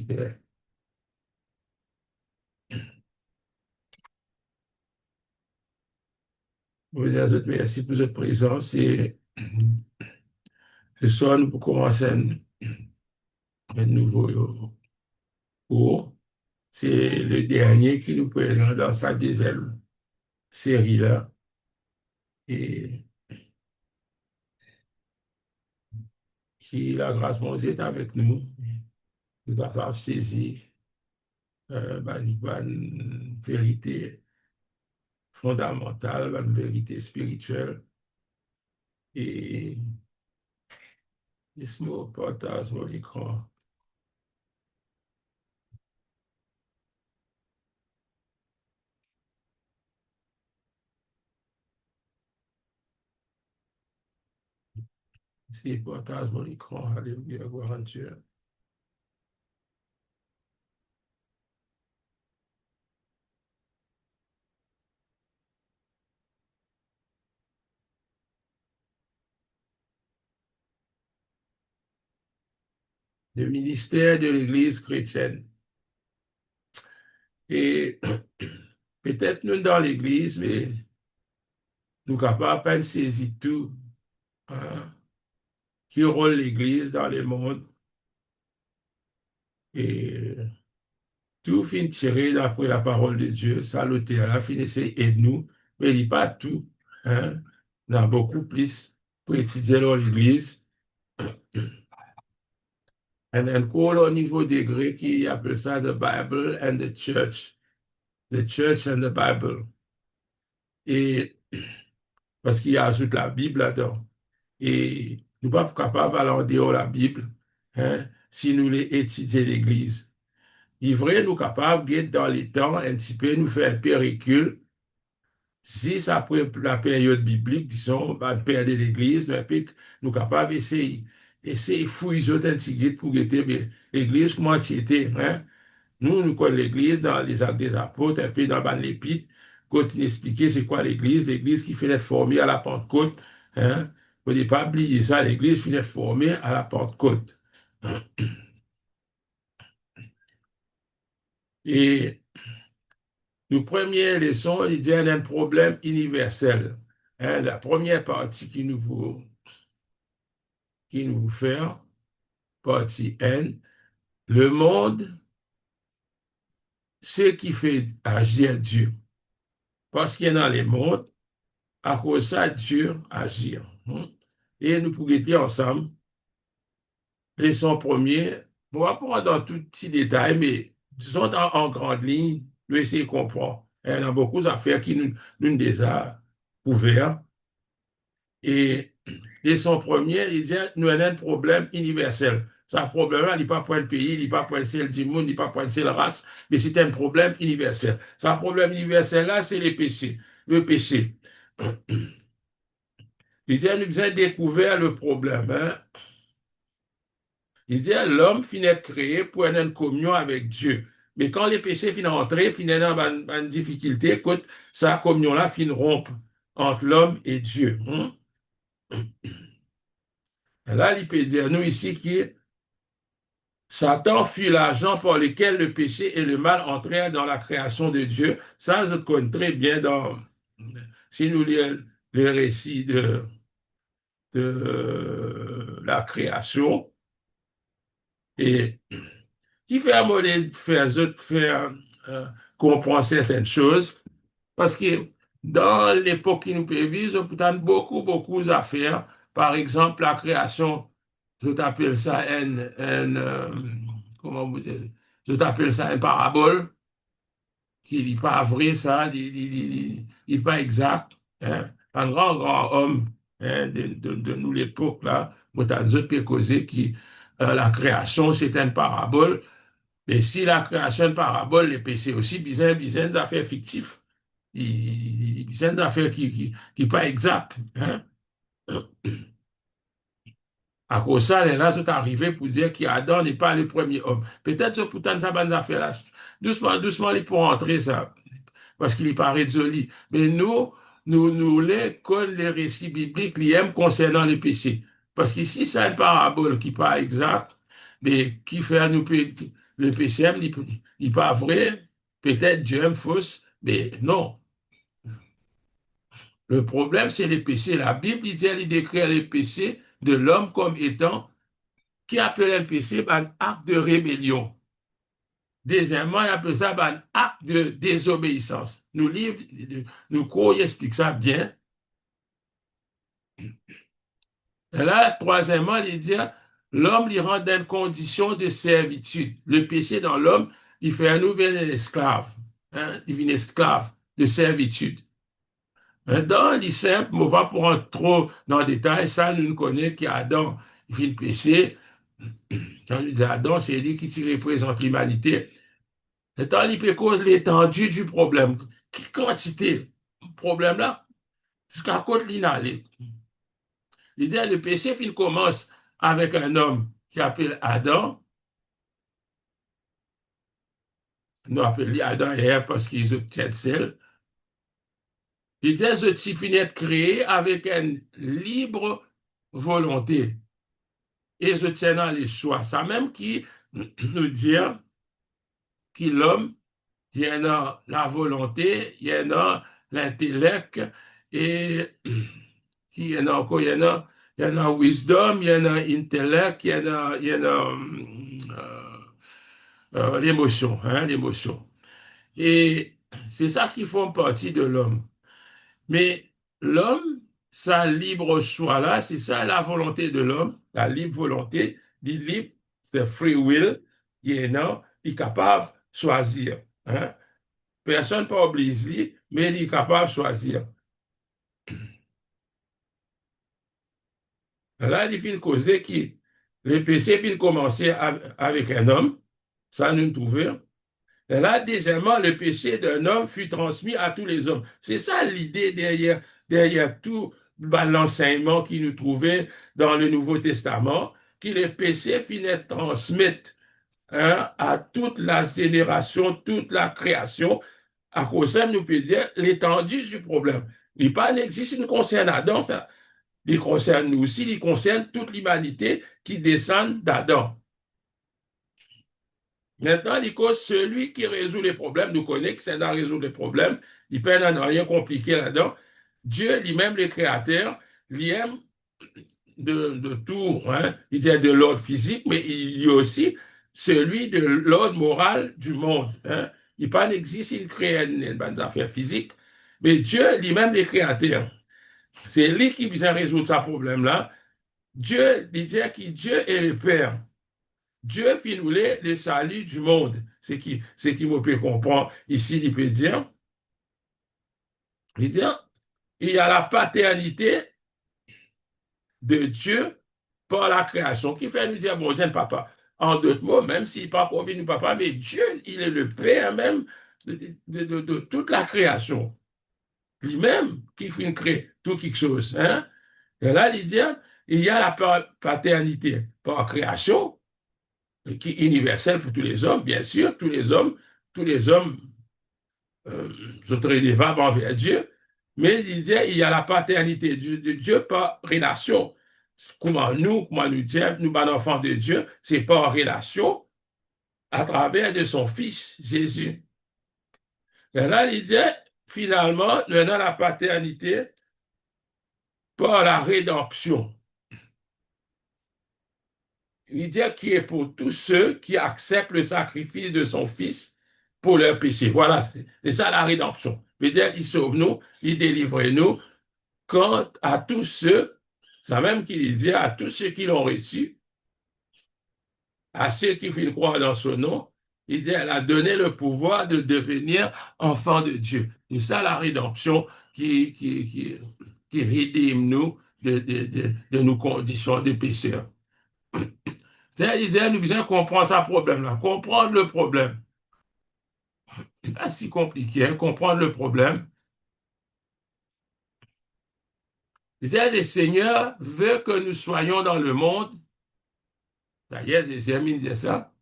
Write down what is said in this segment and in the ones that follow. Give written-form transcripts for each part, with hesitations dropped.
Yeah. Vous autres, merci pour votre présence et ce soir, nous commencer un nouveau cours. C'est le dernier qui nous présente dans sa deuxième série-là. Et qui, la grâce de Dieu est avec nous. Nous sommes capables de saisir une vérité fondamentale, une vérité spirituelle. Et laisse-moi partager mon écran. Si partage mon écran, alléluia, gloire à Dieu. Le ministère de l'Église chrétienne. Et peut-être nous dans l'Église, mais nous sommes capables de saisir tout, hein, qui rôle l'Église dans le monde. Et tout finit tiré d'après la parole de Dieu. Ça, l'auteur là, finissait aide nous, mais il n'y a pas tout. Hein. Il y a beaucoup plus pour étudier dans l'Église. Et un cours au niveau des Grecs qui appelle ça the Bible and the Church. The Church and the Bible. Et parce qu'il y a toute la Bible là-dedans. Et nous ne sommes pas capables d'aller en dehors de la Bible, hein, si nous les étudions l'Église. Il est vrai, nous sommes capables d'être dans les temps, un petit peu, nous faire un péricule. Si c'est après la période biblique, disons, bah, père de l'Église, nous sommes capables d'essayer, essayer de fouiller un petit guide pour guetter l'Église, comment c'était, hein. Nous connaissons l'Église dans les actes des apôtres, un peu dans l'Épître, quand il expliquait c'est quoi l'Église qui finit de former à la Pentecôte. Hein. Il ne faut pas oublier ça, l'Église finit de former à la Pentecôte. Et nos premières leçons, il y a un problème universel. Hein, la première partie qui nous fait, partie N, le monde, ce qui fait agir Dieu. Parce qu'il y a dans les mondes, à cause de ça, Dieu agit. Hein. Et nous pourrions dire ensemble, leçon première, on va prendre dans tout petit détail, mais disons en grande ligne, nous essayer de comprendre. Il y a beaucoup d'affaires qui nous déjà ouvertes. Et leçon première, il dit, nous avons un problème universel. C'est un problème, il n'est pas pour un pays, il n'est pas pour un seul du monde, il n'est pas pour une seule race, mais c'est un problème universel. C'est un problème universel là, c'est les péchés. Le péché. Il dit, nous avons découvert le problème. Hein. Il dit, l'homme finit de créer pour avoir une communion avec Dieu. Mais quand les péchés finissent d'entrer, finissent dans une difficulté, écoute, sa communion-là finit de rompre entre l'homme et Dieu. Hein. Et là, il peut dire, nous ici, qui Satan fut l'agent par lequel le péché et le mal entrèrent dans la création de Dieu. Ça, je connais très bien si nous lisons les récits de la création. Et qui fait à modèle faire comprendre certaines choses, parce que dans l'époque qui nous vivre, on peut beaucoup d'affaires. Par exemple, la création, je t'appelle ça comment vous dites, je t'appelle ça une parabole, qui n'est pas vrai, ça, il n'est pas exact. Hein. Un grand homme, hein, de nous l'époque, là, moi, je peux causer qui la création, c'est une parabole. Mais si la création de parabole, les péchés aussi, bizarre des affaires fictives. Bizarre des affaires qui pas exactes. Hein? À cause de ça, là, c'est arrivé pour dire qu'Adam n'est pas le premier homme. Peut-être que pourtant, ça va nous affaires là. Doucement, il peut entrer ça. Parce qu'il paraît joli. Mais nous, les récits bibliques, les aiment concernant les péchés. Parce qu'ici, c'est une parabole qui n'est pas exacte, mais qui fait nous le péché, il n'est pas vrai. Peut-être Dieu aime fausse, mais non. Le problème, c'est les péchés. La Bible dit, elle décrit les péchés de l'homme comme étant, qui appelle un péché un acte de rébellion. Deuxièmement, il appelle ça un acte de désobéissance. Nous cours, il explique ça bien. Et là, troisièmement, il dit, l'homme lui rend dans une condition de servitude. Le péché dans l'homme, il fait un nouvel esclave. Hein, il devient esclave de servitude. Dans les simples, on ne va pas pour rentrer trop dans le détail, ça, nous connaissons qu'Adam, il fait le péché. Quand on dit Adam, c'est lui qui représente l'humanité. Et dans il cause l'étendue du problème. Quelle quantité de problème là, jusqu'à côté l'inalé. Il dit, le péché, il commence avec un homme qui appelle Adam. Nous appelons Adam et Ève parce qu'ils obtiennent celle. Il dit, ce type finit d'être créé avec une libre volonté. Et je tiens dans les choix. Ça même qui nous dit que l'homme, il y en a la volonté, il y en a l'intellect, et il y en a encore, il y en a wisdom, il y en a intellect, il y en a l'émotion, hein, l'émotion. Et c'est ça qui font partie de l'homme. Mais l'homme, sa libre choix là, c'est ça la volonté de l'homme, la libre volonté, il libre, c'est free will, il est capable de choisir. Hein? Personne ne peut obliger, mais il est capable de choisir. Là, il finit causer que le péché finit commencer avec un homme, ça nous trouvons. Et là, deuxièmement, le péché d'un homme fut transmis à tous les hommes. C'est ça l'idée derrière tout l'enseignement qui nous trouvait dans le Nouveau Testament, que le péché finit transmettre à toute la génération, toute la création, à cause de nous peut dire l'étendue du problème. Il pas n'existe, il concerne Adam, ça. Il concerne nous aussi, il concerne toute l'humanité qui descend d'Adam. Maintenant, il cause celui qui résout les problèmes, nous connaît que c'est dans résoudre les problèmes, il peut en rien compliqué là-dedans. Dieu lui-même, le créateur, lui aime de tout, hein. Il dit de l'ordre physique, mais il y a aussi celui de l'ordre moral du monde. Hein. Il pas n'existe, il crée une affaire physique, mais Dieu lui-même, le créateur, c'est lui qui vient résoudre ce problème-là. Dieu, il dit que Dieu est le Père. Dieu fit nous le salut du monde. Ce qui me peut comprendre ici, il dit, il y a la paternité de Dieu par la création, qui fait nous dire, bon, j'aime papa. En d'autres mots, même s'il n'est pas convenu nous papa, mais Dieu, il est le Père même de toute la création. Lui-même qui fait créer tout quelque chose. Hein? Et là, il dit, il y a la paternité par création, qui est universelle pour tous les hommes, bien sûr, tous les hommes sont redevables envers Dieu, mais il dit, il y a la paternité de Dieu par relation. Comment nous disons, nous, enfants de Dieu, c'est par relation à travers de son Fils, Jésus. Et là, il dit, finalement, nous avons la paternité par la rédemption. Il dit qui est pour tous ceux qui acceptent le sacrifice de son Fils pour leur péché. Voilà, c'est ça la rédemption. Il dit, il sauve nous, il délivre nous, quant à tous ceux, c'est même qu'il dit à tous ceux qui l'ont reçu, à ceux qui font croire dans son nom, il dit, elle a donné le pouvoir de devenir enfant de Dieu. C'est ça la rédemption qui rédime nous de nos conditions de pécheurs. C'est-à-dire, nous besoin comprendre ce problème-là, comprendre le problème. Pas si compliqué, hein, comprendre le problème. Le Seigneur veut que nous soyons dans le monde, d'ailleurs, Jérémie dit ça,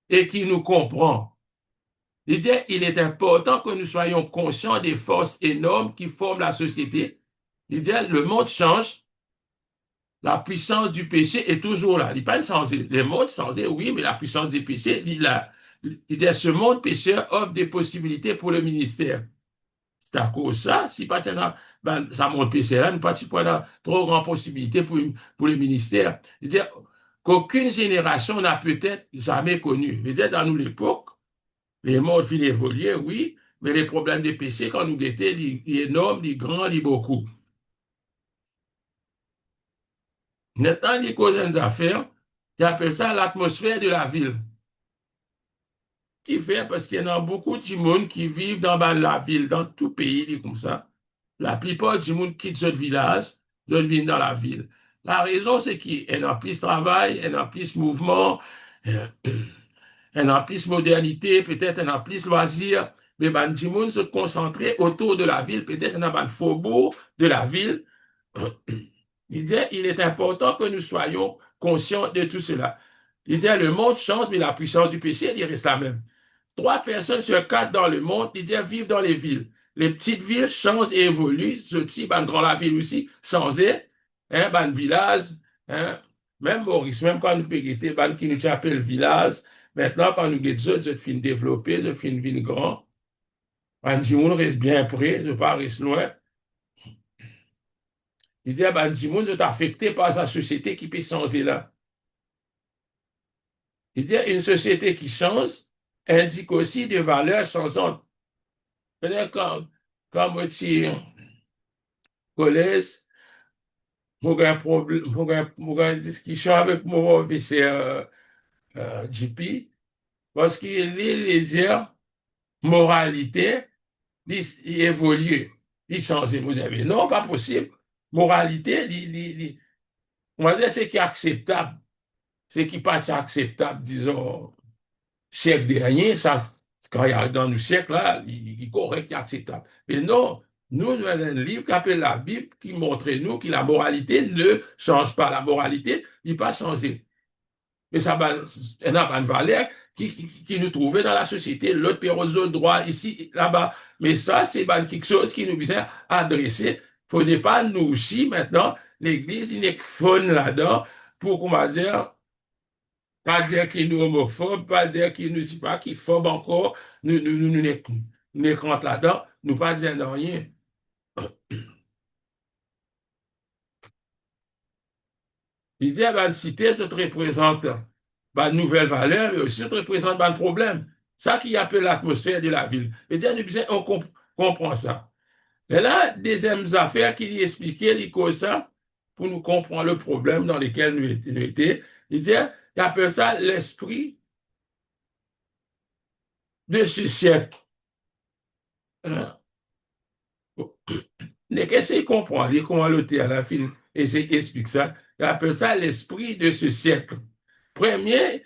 et qui nous comprend. Il dit, il est important que nous soyons conscients des forces énormes qui forment la société. Il dit, le monde change, la puissance du péché est toujours là. Il n'est pas changé. Le monde changé, oui, mais la puissance du péché, il est là. Il dit, ce monde pécheur offre des possibilités pour le ministère. C'est à cause de ça, si pas ben, ça monte pécheur, nous pas trop grande possibilité pour le ministère. Il dit qu'aucune génération n'a peut-être jamais connu. Il dit, dans nous l'époque, les mondes finissent évoluer, oui, mais les problèmes de péché, quand nous guettons, ils énormes, ils grands, ils beaucoup. Maintenant, les causes des affaires, ils appellent ça l'atmosphère de la ville. Qui fait parce qu'il y en a beaucoup de monde qui vivent dans la ville, dans tout pays, dit comme ça. La plupart du monde quitte ce village, de vivre dans la ville. La raison, c'est qu'il y a plus de travail, il y a plus de mouvement, il y a plus de modernité, peut-être il y a plus de loisirs, mais ben, du monde se concentrer autour de la ville, peut-être il y a le faubourg de la ville. Il dit, il est important que nous soyons conscients de tout cela. Il dit, le monde change, mais la puissance du péché, il reste la même. 3 personnes sur 4 dans le monde, il dit, vivent dans les villes. Les petites villes changent et évoluent. Ce type, ben, dans la ville aussi, changé. Hein, ben, village, hein, même Maurice, même quand nous péguetés, ben, qui nous appelle village, maintenant, quand nous guettons, je fin développer, je fin ville grand. Ben, on reste bien près, je pas reste loin. Il dit, ben, du monde est affecté par sa société qui peut changer là. Il dit, une société qui change indique aussi des valeurs changeantes. Peut-être quand moi, je collège, j'ai un problème, j'ai une discussion avec mon professeur JP, parce qu'il dit, moralité, il évolue, il change. Vous avez, non, pas possible. Moralité, on va dire, c'est qui est acceptable. Ce qui n'est pas acceptable, disons, siècle dernier, ça, quand il y a dans le siècle, là, il est correct et acceptable. Mais non, nous avons un livre qui s'appelle la Bible qui montre nous que la moralité ne change pas. La moralité n'est pas changée. Mais ça va, elle n'a pas de valeur qui nous trouvait dans la société, l'autre péroso droit ici, là-bas. Mais ça, c'est quelque chose qui nous vient adresser. Il ne faut pas nous aussi, maintenant, l'Église, il n'est que fun là-dedans pour, comment dire, pas dire qu'il nous homophobe, pas dire qu'il nous dit pas qu'il phobe encore, nous rentre là-dedans, nous pas dire non rien. Il dit, ben, cité, ça te représente ben, nouvelle valeur, mais aussi ça te représente ben, problème. Ça qui appelle l'atmosphère de la ville. Il dit, on comprend ça. Et là, deuxième affaire qu'il expliquait, il cause ça pour nous comprendre le problème dans lequel nous étions. Il dit, il appelle ça l'esprit de ce siècle. Hein? Mais qu'est-ce qu'il comprend? Il comment l'auteur à la fin et explique ça. Il appelle ça l'esprit de ce siècle. Premier,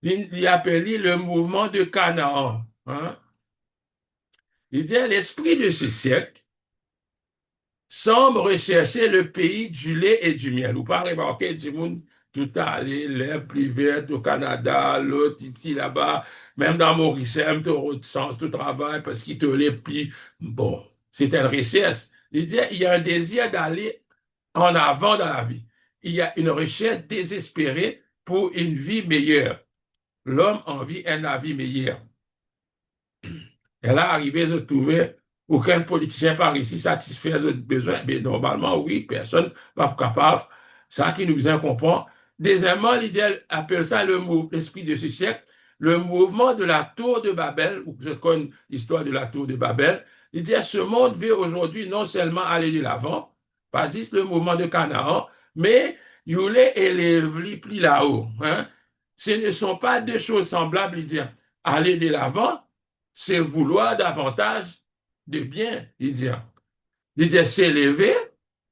il appelle le mouvement de Canaan. Hein? Il dit l'esprit de ce siècle semble rechercher le pays du lait et du miel. Vous parlez remarquer du monde tout allé, l'air plus vert au Canada, l'autre ici là-bas, même dans Maurice, tu auras sens de travail parce qu'il te l'est plus. Bon, c'est une recherche. Il dit il y a un désir d'aller en avant dans la vie. Il y a une recherche désespérée pour une vie meilleure. L'homme envie une vie meilleure. Elle a arrivé à trouver aucun politicien par ici satisfait de besoins. Mais normalement, oui, personne n'est pas capable. Ça qui nous vient comprendre. Deuxièmement, l'idée appelle ça l'esprit de ce siècle, le mouvement de la tour de Babel, ou je connais l'histoire de la tour de Babel. Il dit, ce monde veut aujourd'hui non seulement aller de l'avant, pas juste le mouvement de Canaan, mais il voulait élever plus là-haut. Hein? Ce ne sont pas deux choses semblables, il dit, aller de l'avant, c'est vouloir davantage de bien, il dit. Il dit s'élever,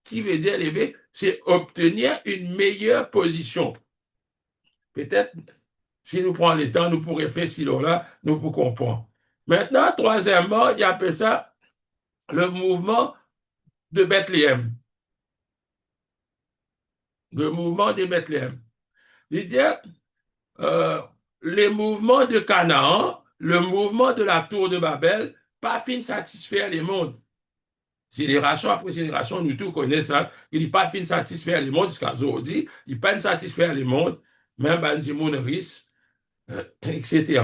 qui veut dire élever, c'est obtenir une meilleure position. Peut-être, si nous prenons le temps, nous pourrons réfléchir là, nous pourrons comprendre. Maintenant, troisièmement, il appelle ça le mouvement de Bethléem. Le mouvement de Bethléem. Il dit, les mouvements de Canaan, le mouvement de la tour de Babel, pas fin de satisfaire les mondes. Génération après génération, nous tous connaissons ça. Il n'est pas fin de satisfaire les mondes jusqu'à aujourd'hui. Il n'est pas de satisfaire les mondes, même Banji Mounris, etc.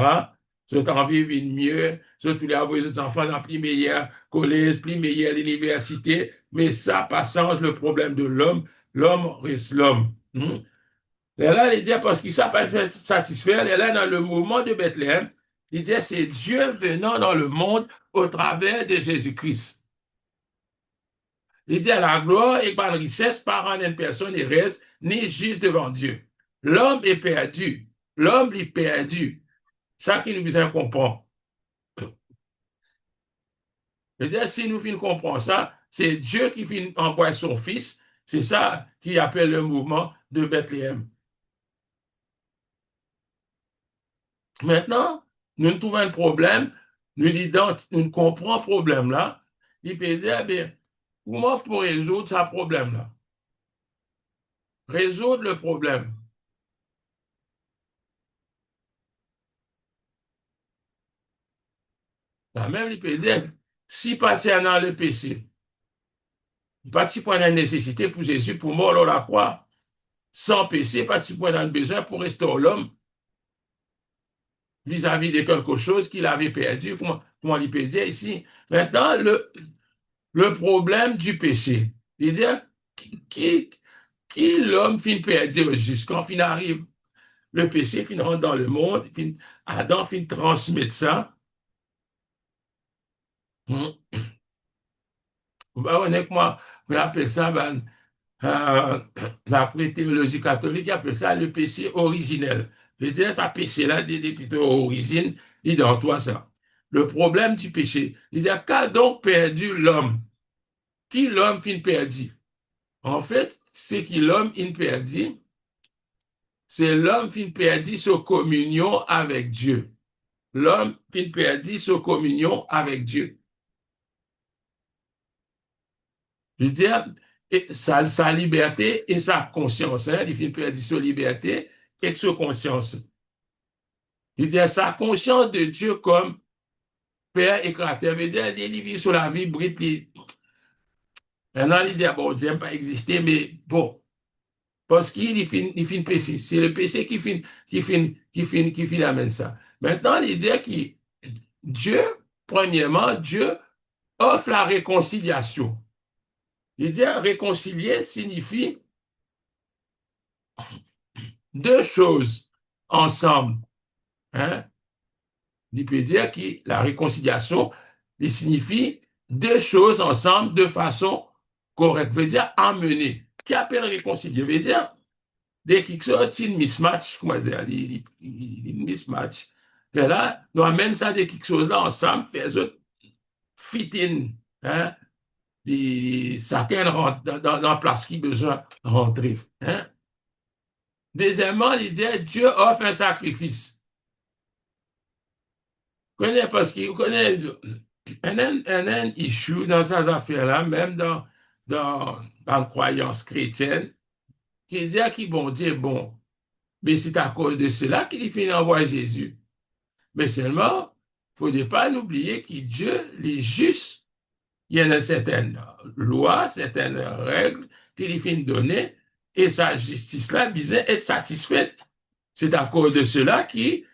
Vous envie de mieux, surtout les envoyer les enfants dans plus meilleur collège, plus meilleure université, mais ça pas change le problème de l'homme. L'homme reste l'homme. Et là, il dit, parce qu'il ne s'est pas fait satisfaire, et là, dans le mouvement de Bethléem, il dit, c'est Dieu venant dans le monde au travers de Jésus-Christ. Il dit, la gloire et par la richesse, par en une personne ne reste, ni juste devant Dieu. L'homme est perdu. L'homme est perdu. Ça qui nous besoin comprendre. C'est-à-dire, si nous finissons comprendre ça, c'est Dieu qui finit envoyer son Fils. C'est ça qui appelle le mouvement de Bethléem. Maintenant, nous trouvons un problème, nous comprenons le problème là. Il peut dire, eh bien, comment pour résoudre ce problème là? Résoudre le problème. Là même, il peut dire, si pas dans le péché, pas tu prends la nécessité pour Jésus pour mort à la croix, sans péché, pas tu prends dans le besoin pour restaurer l'homme vis-à-vis de quelque chose qu'il avait perdu, comment il peut dire ici. Maintenant, le problème du péché, il dit, qui, qui l'homme finit perdu jusqu'en fin arrive, le péché finit rentre dans le monde, Adam finit transmettre ça. Bah, honnêtement, on appelle ça, ben, euh, la théologie catholique appelle ça le péché originel. C'est-à-dire, ça péché-là, depuis l'origine, il est dans toi ça. Le problème du péché, il dit, qu'a donc perdu l'homme? Qui l'homme finit perdu? En fait, c'est qui l'homme in perdu, c'est l'homme finit perdu sa communion avec Dieu. L'homme finit perdu sa communion avec Dieu. Je veux dire, et sa liberté et sa conscience. Hein, il finit perdu sa liberté et sa conscience. Je veux dire, sa conscience de Dieu comme Père et Créateur. Je veux dire, il vit sur la vie brute. Maintenant, il dit, ah bon, Dieu n'aime pas exister, mais bon, parce qu'il finit péché. C'est le péché qui finit amène ça. Maintenant, l'idée qui, Dieu, premièrement, Dieu offre la réconciliation. L'idée réconcilier signifie deux choses ensemble. Hein? Il peut dire que la réconciliation, il signifie deux choses ensemble de façon correcte. Veut dire amener. Qui appelle réconcilier? Veut dire dès qu'il sort une mismatch, comment dire, une mismatch. Et là, nous amène ça de quelque chose là ensemble, fait autres fit in. Hein? Chacun rentre dans la place qui a besoin de rentrer. Hein? Deuxièmement, l'idée, Dieu offre un sacrifice. Connaît parce qu'il connaît un issue dans ces affaires-là, même dans la croyance chrétienne, qui dit que bon Dieu est bon. Mais c'est à cause de cela qu'il finit envoyer Jésus. Mais seulement, il ne faut pas oublier que Dieu, les justes, il y a certaines lois, certaines règles qu'il finit donner, et sa justice-là visait être satisfaite. C'est à cause de cela qu'il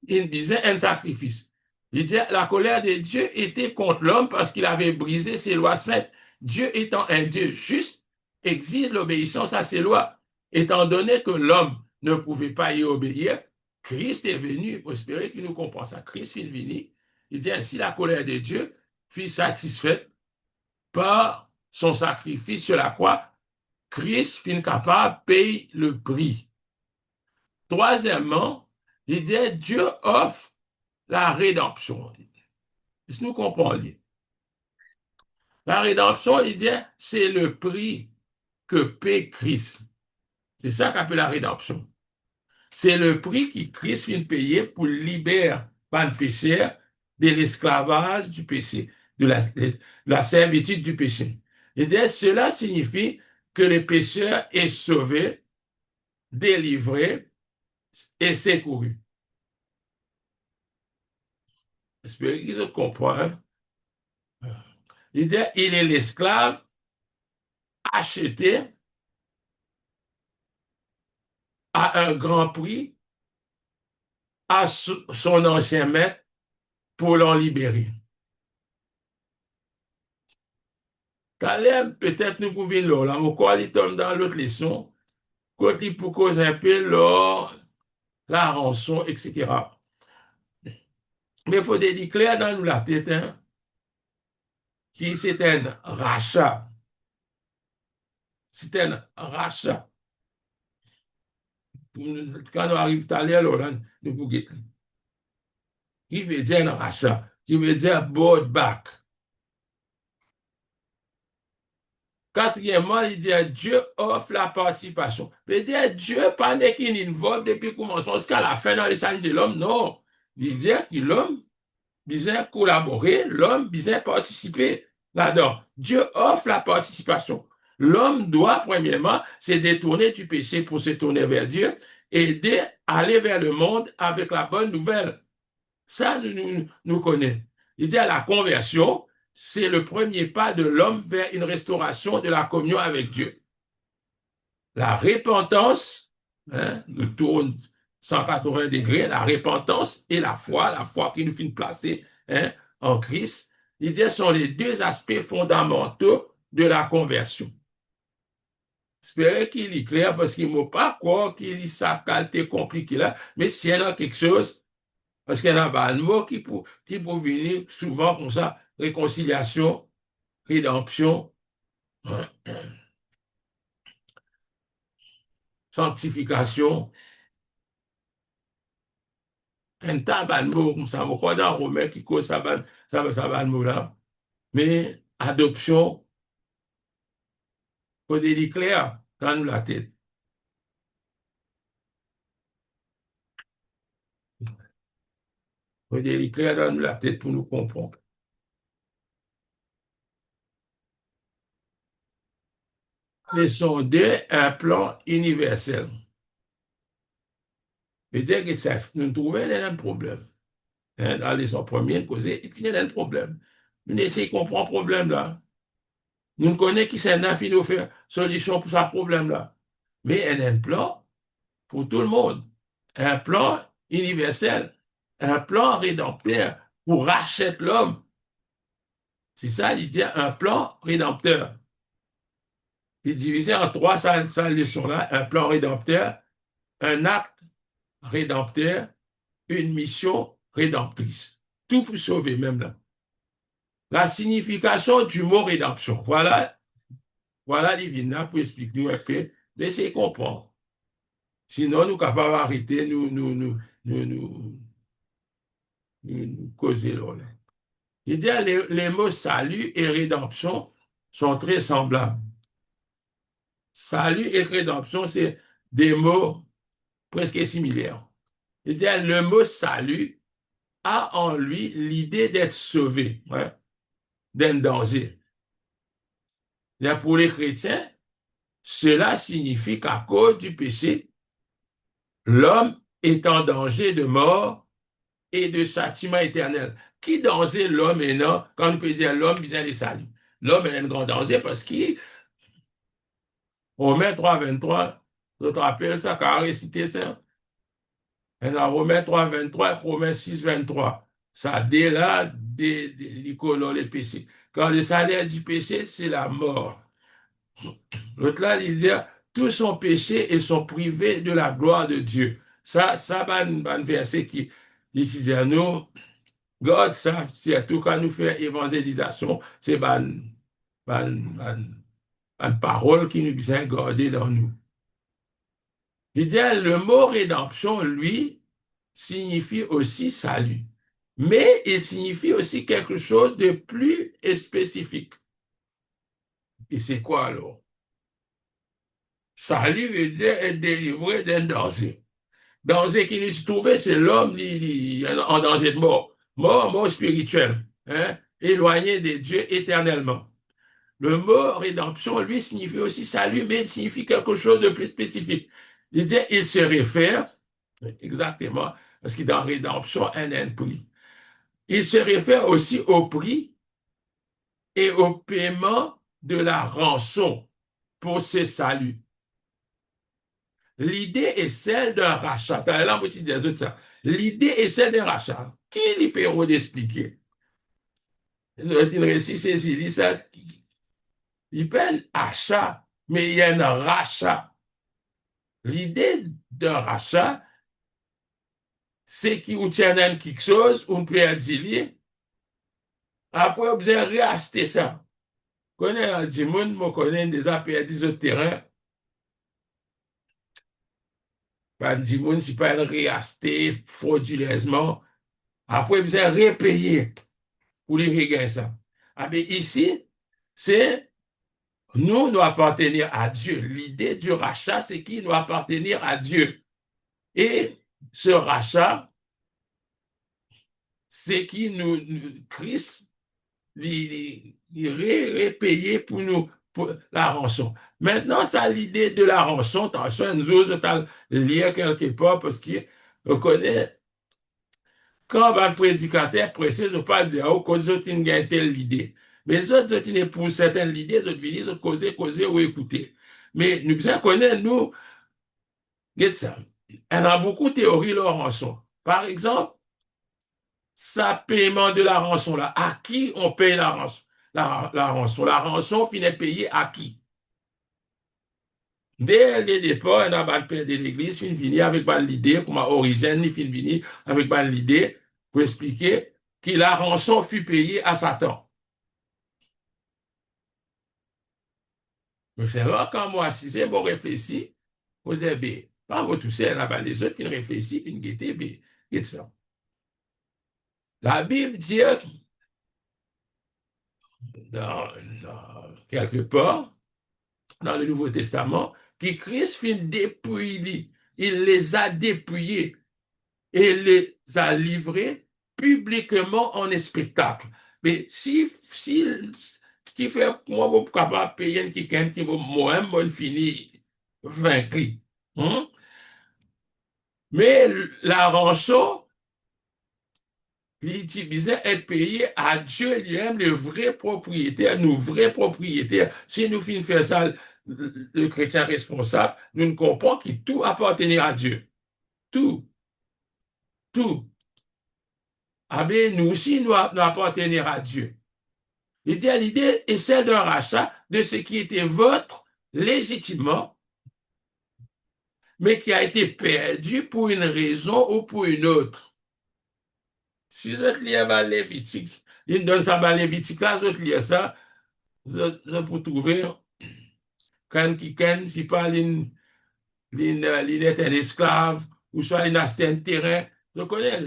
disait un sacrifice. Il disait, la colère de Dieu était contre l'homme parce qu'il avait brisé ses lois saintes. Dieu étant un Dieu juste, exige l'obéissance à ses lois. Étant donné que l'homme ne pouvait pas y obéir, Christ est venu, espérer qu'il nous comprend ça. Christ est venu. Il dit ainsi, la colère de Dieu fut satisfaite par son sacrifice sur la croix. Christ fut capable de payer le prix. Troisièmement, il dit Dieu offre la rédemption. Est-ce que nous comprenons? La rédemption, il dit, c'est le prix que paie Christ. C'est ça qu'appelle la rédemption. C'est le prix que Christ vient payer pour libérer le péché de l'esclavage du péché, de la servitude du péché. Il dit, cela signifie que le pécheur est sauvé, délivré et secouru. J'espère qu'ils comprennent. Il dit, il est l'esclave acheté à un grand prix à son ancien maître pour l'en libérer. Caleb, peut-être nous pouvons là, mais quoi, il tombe dans l'autre leçon, quoi, il pour causer un peu la rançon, etc. Mais il faut dire clair dans nous la tête, hein, qui c'est un rachat. C'est un rachat. Quand on arrive tout à l'heure, là, nous pouvons qui veut dire un rachat, qui veut dire bought back. Quatrièmement, il dit Dieu offre la participation. Il dit Dieu, pendant qu'il invoque depuis le commencement jusqu'à la fin dans les salut de l'homme, non. Il dit que l'homme besoin collaborer, l'homme besoin participer là-dedans. Dieu offre la participation. L'homme doit, premièrement, se détourner du péché pour se tourner vers Dieu, aider à aller vers le monde avec la bonne nouvelle. Ça, nous connaissons. Il dit à la conversion, c'est le premier pas de l'homme vers une restauration de la communion avec Dieu. La repentance, hein, nous tourne 180 degrés, la repentance et la foi qui nous fait placer, hein, en Christ, il dit, sont les deux aspects fondamentaux de la conversion. J'espère qu'il est clair parce qu'il ne m'a pas croire qu'il sa qualité compliquée là, mais s'il y a quelque chose, parce qu'il y a un mot qui peut venir souvent comme ça, réconciliation, rédemption, sanctification, un tas de mots comme ça. Je crois dans Romain qui cause ça mot là. Mais adoption, faut dire clair dans nous la tête. Faut dire clair dans nous la tête pour nous comprendre. Leçon 2, un plan universel. Peut-être que ça, nous trouvons un problème. Hein, dans les leçon première, il y a un problème. Nous essayons de comprendre le problème là. Nous connaissons qui c'est un qui nous fait solution pour ce problème-là. Mais il y a un plan pour tout le monde. Un plan universel. Un plan rédempteur pour racheter l'homme. C'est ça l'idée, un plan rédempteur. Il est divisé en trois salles leçons-là. Un plan rédempteur, un acte rédempteur, une mission rédemptrice. Tout pour sauver même là. La signification du mot rédemption. Voilà divine pour expliquer nous un peu. Laissez comprendre. Sinon, nous sommes capables d'arrêter, nous causer là. Il dit les mots salut et rédemption sont très semblables. Salut et rédemption, c'est des mots presque similaires. Il dit le mot salut a en lui l'idée d'être sauvé, hein, d'un danger. Et pour les chrétiens, cela signifie qu'à cause du péché, l'homme est en danger de mort et de châtiment éternel. Qui danger l'homme est non, quand on peut dire l'homme, bien les salut. L'homme est un grand danger parce qu'il, Romains 3, 23, je te rappelle ça, car a récité ça. Et dans Romains 3, 23, Romains 6, 23. Ça dès là, les péchés. Quand le salaire du péché, c'est la mort. L'autre là, il dit, tous sont péchés et sont privés de la gloire de Dieu. Ça, un verset qui dit à nous, God, ça, surtout quand nous faisons évangélisation, c'est une parole qui nous vient garder dans nous. Il dit, le mot rédemption, lui, signifie aussi salut. Mais il signifie aussi quelque chose de plus spécifique. Et c'est quoi alors? Salut veut dire être délivré d'un danger. Danger qui nous trouvait, c'est l'homme en danger de mort. Mort spirituelle. Hein? Éloigné de Dieu éternellement. Le mot rédemption, lui, signifie aussi salut, mais il signifie quelque chose de plus spécifique. Il se réfère, exactement, parce qu'il est dans rédemption, un prix. Il se réfère aussi au prix et au paiement de la rançon pour ce salut. L'idée est celle d'un rachat. Là, des autres, ça. l'idée est celle d'un rachat. Qui lui peut d'expliquer? C'est une récit, c'est ça. Il peut un achat, mais il y a un rachat. L'idée d'un rachat, c'est qu'il tient quelque chose, on peut dire, après, vous avez réacheté ça. Connais du monde, moi, connais des perdu sur le terrain. Pas du monde, c'est pas réacheté frauduleusement. Après, vous avez repayé pour les regagner ça. Ah, mais ici, c'est nous, nous appartenir à Dieu. L'idée du rachat, c'est qu'il nous appartenir à Dieu. Et ce rachat, c'est qui Christ, il payé pour nous, pour la rançon. Maintenant, ça, l'idée de la rançon, attention, nous autres, lire quelque part parce qu'on connaît, quand un prédicateur précis, je parle de oh, quand ils ont une telle idée. Mais les autres, ils pour certaines idées, ils viennent, ils causer ou écouter. Mais nous, bien connaître, nous, regarde ça. Elle a beaucoup de théories, leur rançon. Par exemple, ça paiement de la rançon là, à qui on paye la rançon? La rançon. La rançon finit payée à qui? Dès le départ, on a pas le père de l'église, fin vini avec l'idée, comme origine, il fin vini avec l'idée pour expliquer que la rançon fut payée à Satan. Donc c'est là quand moi, si j'ai bon réfléchi, vous dites, ben, pas moi tout seul, là-bas, les autres qui réfléchissent, qui guettent, ben, guette ça. La Bible dit, dans, quelque part, dans le Nouveau Testament, que Christ fit dépouiller, il les a dépouillés et les a livrés publiquement en spectacle. Mais si, qui fait, moi, je ne peux pas payer quelqu'un qui moi, fini vaincu. Hein? Mais la rançon, il disait être payé à Dieu lui-même, le vrai propriétaire, nous vrais propriétaires. Si nous finissons faire ça, le chrétien responsable, nous ne comprenons que tout appartenait à Dieu. Tout, tout. Ah bien, nous aussi, nous appartenir à Dieu. L'idée est celle d'un rachat de ce qui était votre légitimement, mais qui a été perdu pour une raison ou pour une autre. Si vous êtes lié à Lévitique, il donne ça à Lévitique, là, vous êtes lié à ça, vous pour trouver quand quelqu'un, si pas il est un esclave, ou soit il a acheté un terrain. Je connais,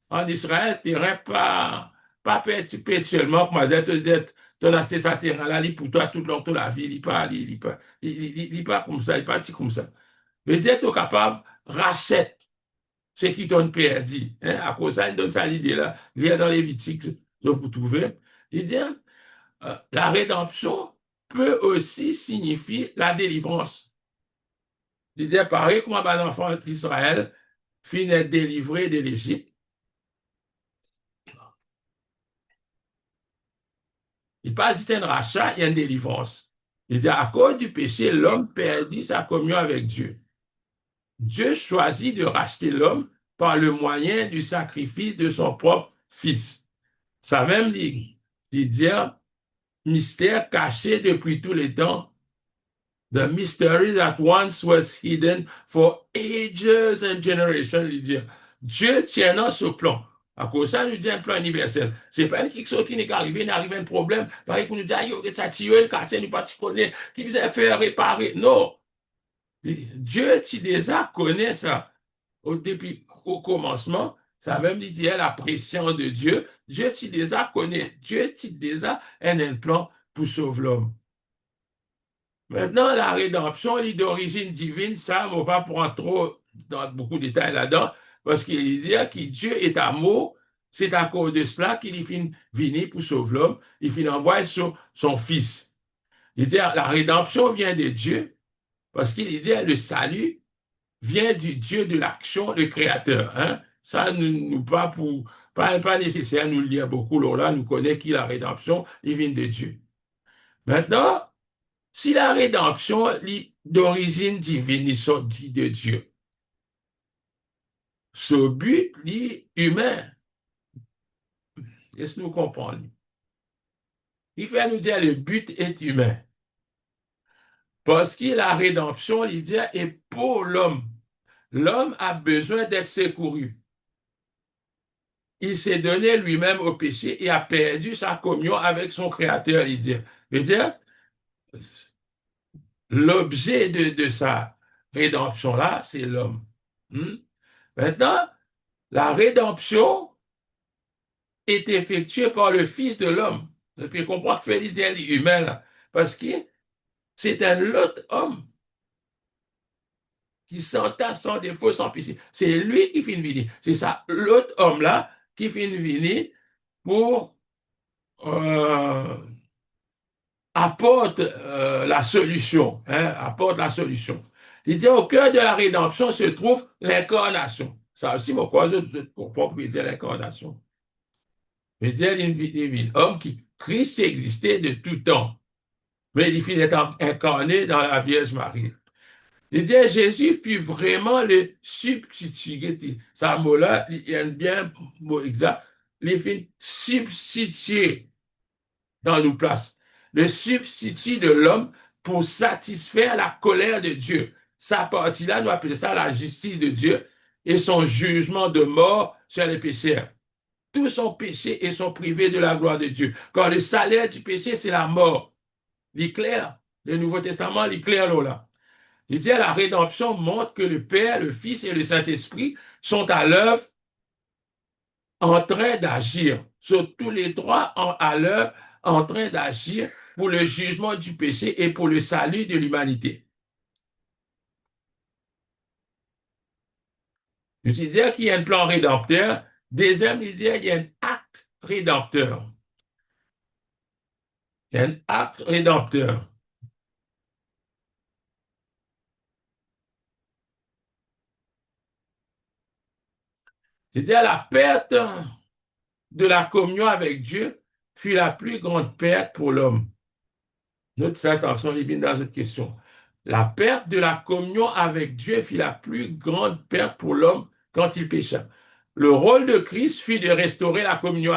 en Israël, terrain pas perpétuellement, comme tu as acheté sa terrain là, il pour toi toute la vie, il pas comme ça, il pas comme ça. Mais Dieu est capable, rachète ce qui donne perdu. Hein, à cause de ça, il donne ça l'idée là, il est dans les Lévitique, je vous trouver. Il dit, la rédemption peut aussi signifier la délivrance. Il dit, pareil comme un enfant d'Israël finit d'être délivré de l'Égypte. Il passe un rachat, il y a une délivrance. Il dit, à cause du péché, l'homme perdit sa communion avec Dieu. Dieu choisit de racheter l'homme par le moyen du sacrifice de son propre fils. Ça même dit, mystère caché depuis tous les temps. The mystery that once was hidden for ages and generations, il dit. Dieu tient dans ce plan. À cause de ça, nous dit un plan universel. C'est pas quelque chose qui n'est arrivé, il arrive un problème. Pareil qu'on nous dit, yo, ça tire, cassé, nous pas connaît, qui vous a fait réparer. Non. Dieu, tu déjà connais ça. Depuis au commencement, ça même dit, la pression de Dieu. Dieu, tu déjà connais. Dieu, tu déjà un plan pour sauver l'homme. Maintenant, la rédemption est d'origine divine, ça, on ne va pas prendre trop dans beaucoup de détails là-dedans, parce qu'il dit que Dieu est amour, c'est à cause de cela qu'il est venu pour sauver l'homme, il finit envoyer son Fils. Il dit la rédemption vient de Dieu, parce qu'il dit le salut vient du Dieu de l'action, le Créateur. Hein? Ça, nous pas pour pas nécessaire nous le lire beaucoup, là, nous connaissons qui la rédemption, il vient de Dieu. Maintenant, si la rédemption est d'origine divine, il sortit de Dieu. ce but est humain. Est-ce que nous comprenons? Il fait nous dire le but est humain. Parce que la rédemption, il dit, est pour l'homme. L'homme a besoin d'être secouru. Il s'est donné lui-même au péché et a perdu sa communion avec son Créateur, il dit. Il dit, l'objet de sa rédemption-là, c'est l'homme. Hmm? Maintenant, la rédemption est effectuée par le Fils de l'homme. Et puis, comprendre que Félix est humain, là, parce que c'est un autre homme qui s'entasse sans défaut, sans péché. C'est lui qui finit venir. C'est ça, l'autre homme-là, qui finit venir pour euh, apporte la solution, hein, apporte la solution. Il dit au cœur de la rédemption se trouve l'incarnation. Ça aussi, pourquoi je comprends que veut dire l'incarnation. Il dit une homme qui, Christ existait de tout temps, mais il finit d'être incarné dans la Vierge Marie. Il dit Jésus fut vraiment le substitut. Ça mot-là, il y a un bien mot exact. Il finit substituer dans nos places. Le substitut de l'homme pour satisfaire la colère de Dieu. Sa partie-là, nous appelons ça la justice de Dieu et son jugement de mort sur les pécheurs. Tous sont péchés et sont privés de la gloire de Dieu. Car le salaire du péché, c'est la mort. L'éclair, le Nouveau Testament, l'éclair là. Il dit la rédemption montre que le Père, le Fils et le Saint-Esprit sont à l'œuvre en train d'agir, sur tous les trois à l'œuvre, en train d'agir pour le jugement du péché et pour le salut de l'humanité. Je veux dire qu'il y a un plan rédempteur. Deuxième, il dit qu'il y a un acte rédempteur. Il y a un acte rédempteur. Il dit la perte de la communion avec Dieu fut la plus grande perte pour l'homme. Notre attention divine dans cette question. La perte de la communion avec Dieu fut la plus grande perte pour l'homme quand il pécha. Le rôle de Christ fut de restaurer la communion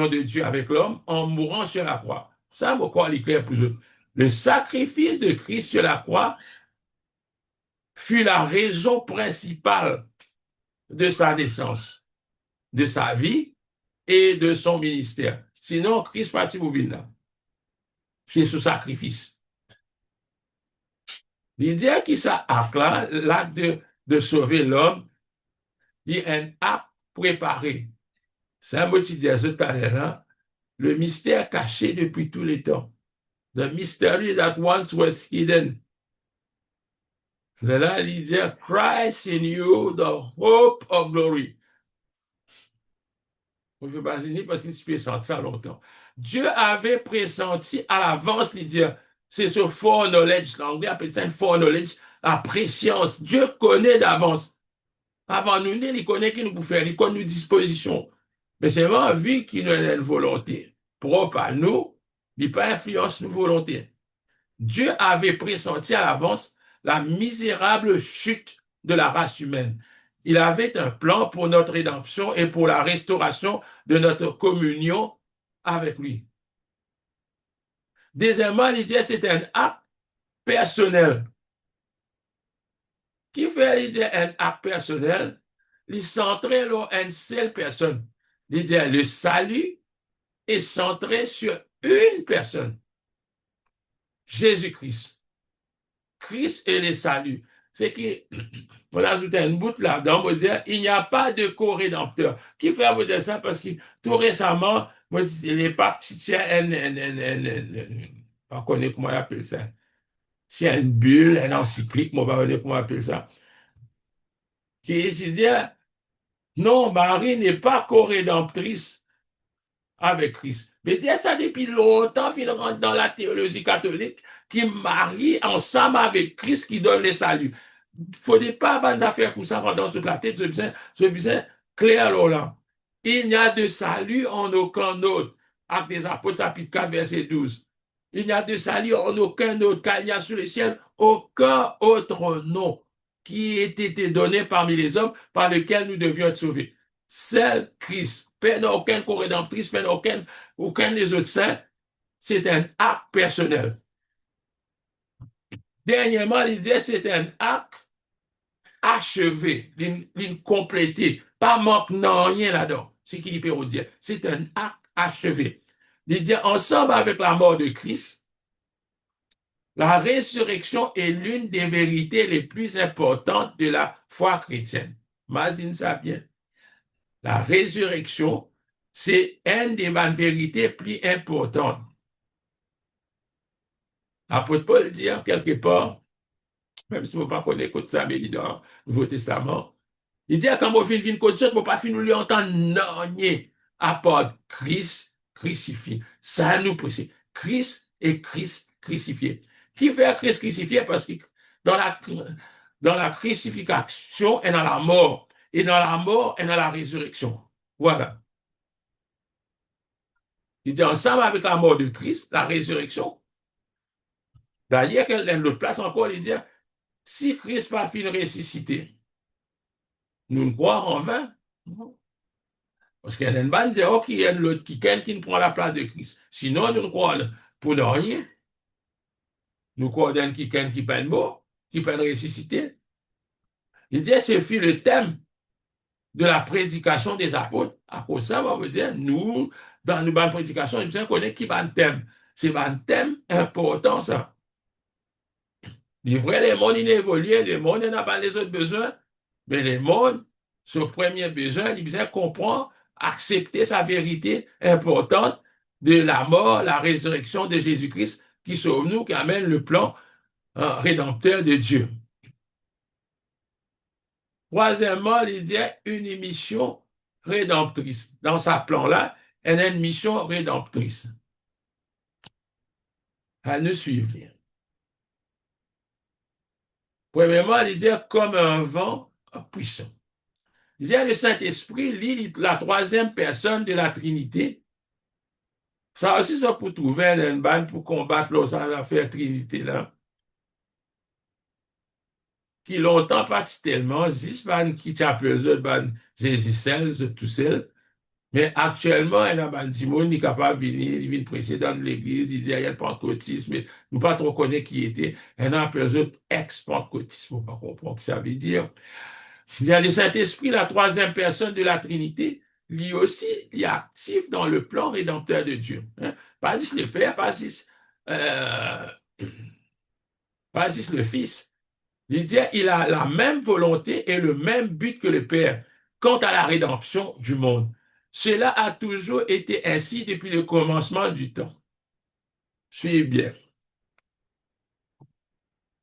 de Dieu avec l'homme en mourant sur la croix. Ça, pourquoi il est clair pour eux. Le sacrifice de Christ sur la croix fut la raison principale de sa naissance, de sa vie et de son ministère. Sinon, Christ partit pour venir là. C'est ce sacrifice. L'idée qui ça acte là, l'acte de sauver l'homme, il y a un acte préparé. C'est un mot qui dit tout à l'heure, le mystère caché depuis tous les temps. The mystery that once was hidden. Là, il dit Christ in you, the hope of glory. Je ne veux pas dire parce que je peux sentir ça longtemps. Dieu avait pressenti à l'avance, il dit, c'est ce foreknowledge, l'anglais appelle ça une foreknowledge, la préscience. Dieu connaît d'avance. Avant nous, il connaît qui nous peut faire, il connaît nos dispositions. Mais c'est vraiment vu qu'il a une volonté propre à nous, il pas influence nos volontés. Dieu avait pressenti à l'avance la misérable chute de la race humaine. Il avait un plan pour notre rédemption et pour la restauration de notre communion avec lui. Deuxièmement, l'idée, c'est un acte personnel. Qui fait l'idée un acte personnel? Il centré sur une seule personne. L'idée, le salut est centré sur une personne. Jésus-Christ. Christ et le salut. C'est que, on a ajouté une bout là-dedans, on va dire, il n'y a pas de co-rédempteur. Qui fait vous dire ça? Parce que tout récemment, les papes, c'est on connaît comment on appelle ça. C'est une bulle, une encyclique, on va connaître comment on appelle ça. Qui dit, non, Marie n'est pas co-rédemptrice avec Christ. Mais dire ça depuis longtemps, il rentre dans la théologie catholique, qui marie ensemble avec Christ qui donne le salut. Il ne faut pas avoir des affaires comme ça dans toute la tête, je besoin clair là. Il n'y a de salut en aucun autre. Acte des Apôtres, chapitre 4, verset 12. Il n'y a de salut en aucun autre, car il n'y a sur le ciel aucun autre nom qui ait été donné parmi les hommes par lequel nous devions être sauvés. Seul Christ. Père n'a aucun co-rédemptrice, Père n'a aucun des autres saints. C'est un acte personnel. Dernièrement, il disait c'est un acte achevé, l'incomplété, pas manque non rien là-dedans. C'est qu'il peut dire. C'est un acte achevé. Il dit ensemble avec la mort de Christ, la résurrection est l'une des vérités les plus importantes de la foi chrétienne. Imagine ça bien. La résurrection, c'est une des vérités plus importantes. L'apôtre Paul dit quelque part, même si vous ne pas connaître ça, mais il dit dans le Nouveau Testament, il dit quand vous finissez une côte, vous ne pas finir lui entendre non, à part Christ crucifié. Ça nous précise. Christ et Christ crucifié. Qui fait Christ crucifié? Parce que dans la crucifixion et dans la mort, et dans la mort et dans la résurrection. Voilà. Il dit ensemble avec la mort de Christ, la résurrection. D'ailleurs, dans l'autre place encore, il dit, si Christ n'a pas fini de ressusciter, nous ne croyons en vain. Parce qu'il y a une bande de qui y a l'autre qui prend la place de Christ. Sinon, nous ne croyons pour rien. Nous croyons qui peine mort, qui peine ressusciter. Il dit, ce fut le thème de la prédication des apôtres. À cause de ça, on veut dire, nous, dans nos bonnes prédications, il faut connaître qui va un thème. C'est un thème important, ça. Les vrais, les mondes, ils évoluent, les mondes, ils n'ont pas les autres besoins, mais les mondes, ce premier besoin, il besoin comprendre, accepter sa vérité importante de la mort, la résurrection de Jésus-Christ qui sauve nous, qui amène le plan rédempteur de Dieu. Troisièmement, il y a une mission rédemptrice. Dans sa plan-là, elle a une mission rédemptrice. À nous suivre. Premièrement, il dit comme un vent puissant. Il y a le Saint-Esprit, la troisième personne de la Trinité. Ça aussi, ça pour trouver une bande pour combattre l'affaire Trinité là. Qui longtemps pas tellement, 10 bandes qui t'appellent les autres bandes, Jésus seul, tout seul. Mais actuellement, il y a un petit monde qui est capable de venir, il vient précédent de l'église, il dit, il y a le pentecôtisme, mais nous pas trop connaître qui était. Il y en a un autres ex-pentecôtisme, on ne pas comprendre ce que ça veut dire. Il y a le Saint-Esprit, la troisième personne de la Trinité, lui aussi, il est actif dans le plan rédempteur de Dieu. Hein? Pas juste le Père, euh, pas juste le Fils. Il dit, il a la même volonté et le même but que le Père quant à la rédemption du monde. Cela a toujours été ainsi depuis le commencement du temps. Suivez bien.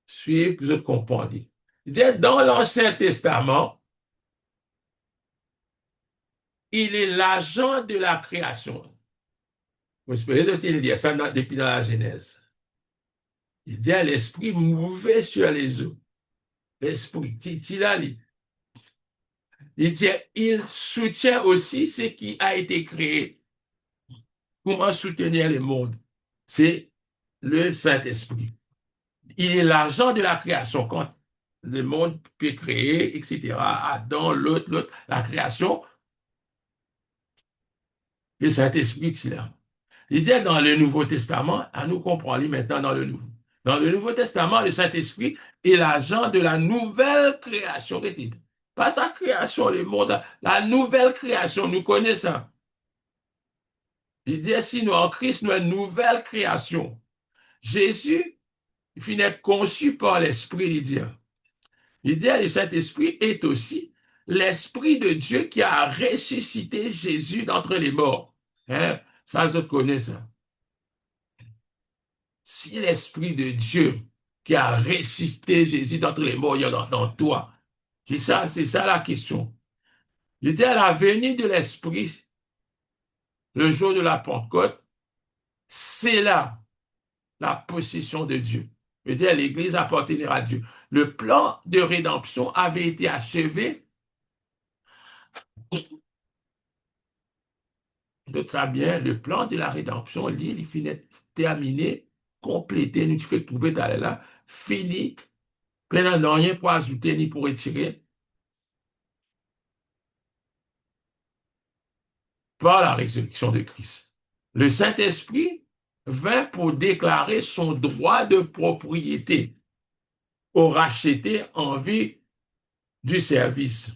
Suivez, vous comprenez. Il dit, dans l'Ancien Testament, il est l'agent de la création. Vous pouvez dire ça depuis dans la Genèse. Il dit, l'esprit mouvait sur les eaux. L'esprit, il dit, il soutient aussi ce qui a été créé. Comment soutenir le monde? C'est le Saint-Esprit. Il est l'agent de la création. Quand le monde peut créer, etc., Adam, l'autre, la création, le Saint-Esprit est là. Il dit dans le Nouveau Testament, à nous comprendre maintenant dans le Nouveau. Dans le Nouveau Testament, le Saint-Esprit est l'agent de la nouvelle création. Pas sa création, le monde, la nouvelle création, nous connaissons. Il dit, si nous en Christ, nous une nouvelle création. Jésus, il finit conçu par l'Esprit, il dit. Il dit, le Saint-Esprit est aussi l'Esprit de Dieu qui a ressuscité Jésus d'entre les morts. Hein? Ça, je connais ça. Si l'Esprit de Dieu qui a ressuscité Jésus d'entre les morts, il y a dans toi. C'est ça la question. Il dit à la venue de l'Esprit, le jour de la Pentecôte, c'est là la possession de Dieu. Il dit à l'Église appartenir à Dieu. Le plan de rédemption avait été achevé. Donc, ça bien, le plan de la rédemption, il finit terminé, complété, nous fait trouver là, fini, Maintenant, non, rien pour ajouter ni pour retirer par la résurrection de Christ. Le Saint-Esprit vint pour déclarer son droit de propriété au racheté en vue du service.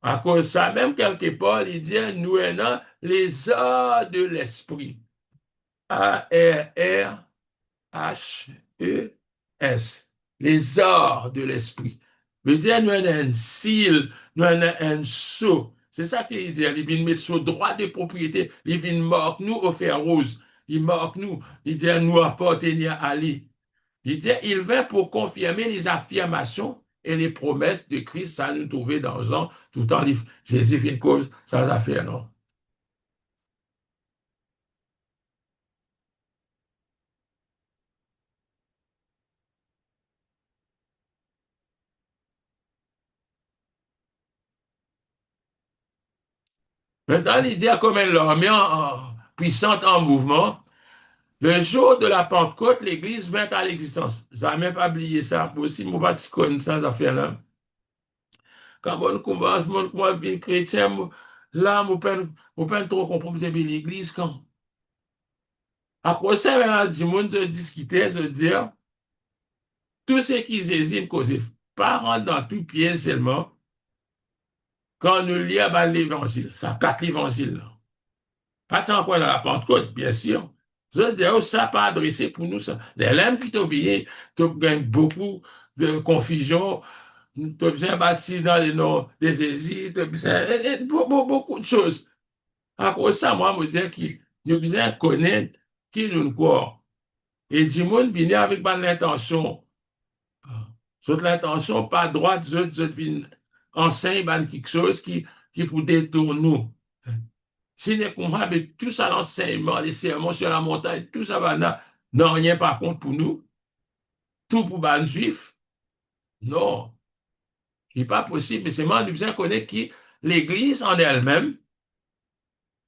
À cause de ça, même quelque part, il dit, nous ayons les heures de l'esprit. A-R-R-H-E-S. Les heures de l'esprit. Il dit, nous avons un seal, nous avons un sceau. C'est ça qu'il dit. Il vient mettre ce droit de propriété. Il vient marquer nous au fer rouge. Il marque nous. Il dit, nous appartenir à lui. Il dit, il vint pour confirmer les affirmations et les promesses de Christ, ça nous trouver dans Jean, tout en livre. Jésus vient cause sans affaire, non? Maintenant, l'idée comme elle l'a mis puissante en mouvement. Le jour de la Pentecôte, l'Église vint à l'existence. Ça n'a même pas oublié ça. Moi aussi, mon bâti connaît ça, ça fait là. Quand on commence, moi, vie chrétien, là, mon père trop comprendre l'Église quand. À quoi ça, maintenant, du monde de discuter, de dire, tous ceux qui hésitent, cause pas rentrer dans tout pied seulement, quand nous lisons l'évangile, ça quatre l'évangile. Pas tant quoi dans la Pentecôte, bien sûr. Je veux dire, ça pas adressé pour nous, ça. Les lames qui t'ont oublié, tu gagnes beaucoup de confusion, tu as besoin bâti dans les noms des hésites, tu as besoin, beaucoup de choses. À cause de ça, moi, je me dis qu'il y a besoin de connaître qui nous croit. Et du monde vient avec bonne l'intention. Sauf l'intention, pas droite, je viens enseigne quelque chose qui pour détourner nous. Si nous comprenons avec tout ça, l'enseignement, les sermons sur la montagne, tout ça va non, rien par contre pour nous, tout pour les juifs, non, ce n'est pas possible. Mais c'est moi, nous besoin connaître qui l'Église en elle-même,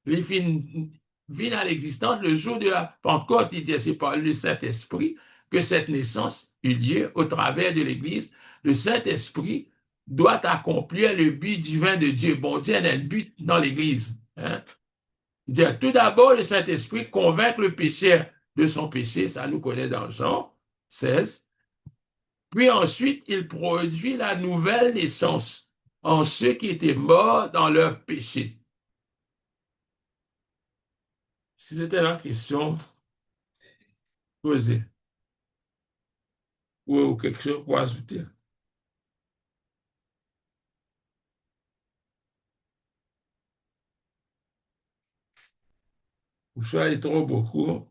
les vient à l'existence le jour de la Pentecôte. Il dit, c'est par le Saint-Esprit que cette naissance eut lieu au travers de l'Église. Le Saint-Esprit doit accomplir le but divin de Dieu. Bon, Dieu a un but dans l'Église. Hein? Il dit, tout d'abord, le Saint-Esprit convainc le pécheur de son péché, ça nous connaît dans Jean 16. Puis ensuite, il produit la nouvelle naissance en ceux qui étaient morts dans leur péché. Si c'était la question posée ou quelque chose pour ajouter. Ou soit il trop beaucoup,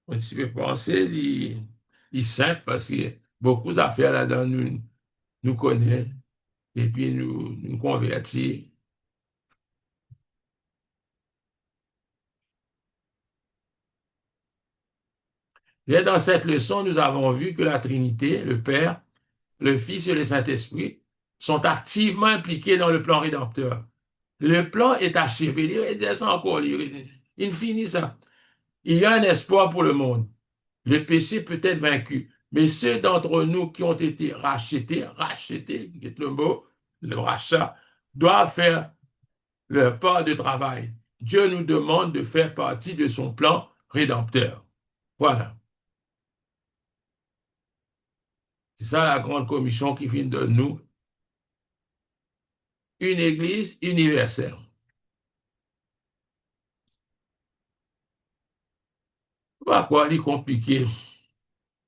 on peut penser, il simple parce que beaucoup d'affaires là-dedans nous connaissent et puis nous convertis. Et dans cette leçon, nous avons vu que la Trinité, le Père, le Fils et le Saint-Esprit sont activement impliqués dans le plan rédempteur. Le plan est achevé. Il dit ça encore, il finit ça. Il y a un espoir pour le monde. Le péché peut être vaincu. Mais ceux d'entre nous qui ont été rachetés, c'est le mot, le rachat, doivent faire leur part de travail. Dieu nous demande de faire partie de son plan rédempteur. Voilà. C'est ça la grande commission qui vient de nous. Une église universelle. Pourquoi c'est compliqué?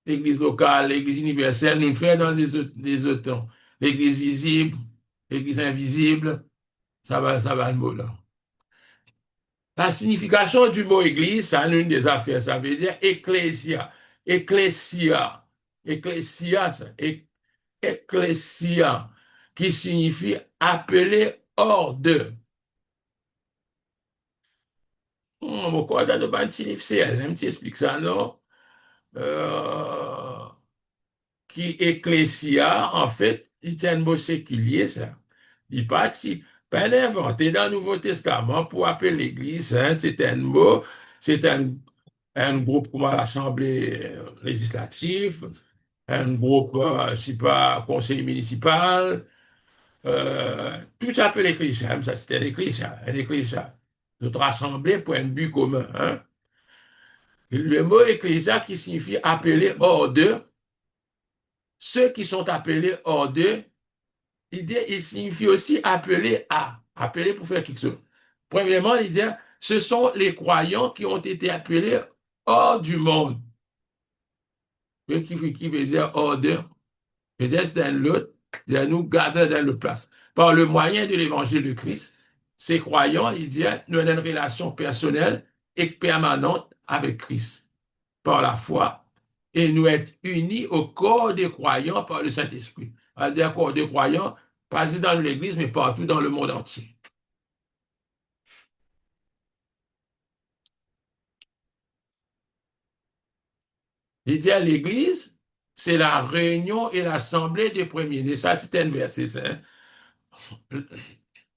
L'église locale, l'église universelle, nous le faisons dans les autres temps. L'église visible, l'église invisible, ça va le mot là. La signification du mot église, ça a une des affaires, ça veut dire ecclésia. Ecclésia. Ecclésia, ecclésia, qui signifie appeler hors de. Pourquoi dans le ban c'est elle, même tu expliques ça, non? Euh, qui ecclésia, en fait, c'est un mot séculier, ça. Il partit, pas inventé dans le Nouveau Testament pour appeler l'Église, hein, c'est un mot, c'est un un groupe comme l'Assemblée législative, un groupe, je sais pas, conseil municipal, tout ça peut l'Ecclésia, ça c'était l'Ecclésia, l'Ecclésia. Notre assemblée pour un but commun. Hein. Le mot Ecclésia qui signifie appeler hors d'eux, ceux qui sont appelés hors d'eux, il signifie aussi appeler à, appeler pour faire quelque chose. Premièrement, il dit, ce sont les croyants qui ont été appelés hors du monde. Qui veut dire hors d'eux, peut-être dans l'autre, de nous garder dans le place. Par le moyen de l'évangile de Christ, ces croyants, il dit, nous avons une relation personnelle et permanente avec Christ par la foi et nous être unis au corps des croyants par le Saint-Esprit. C'est-à-dire corps des croyants, pas juste dans l'Église, mais partout dans le monde entier. Il dit à l'Église, c'est la réunion et l'assemblée des premiers-nés. Ça, c'est un verset.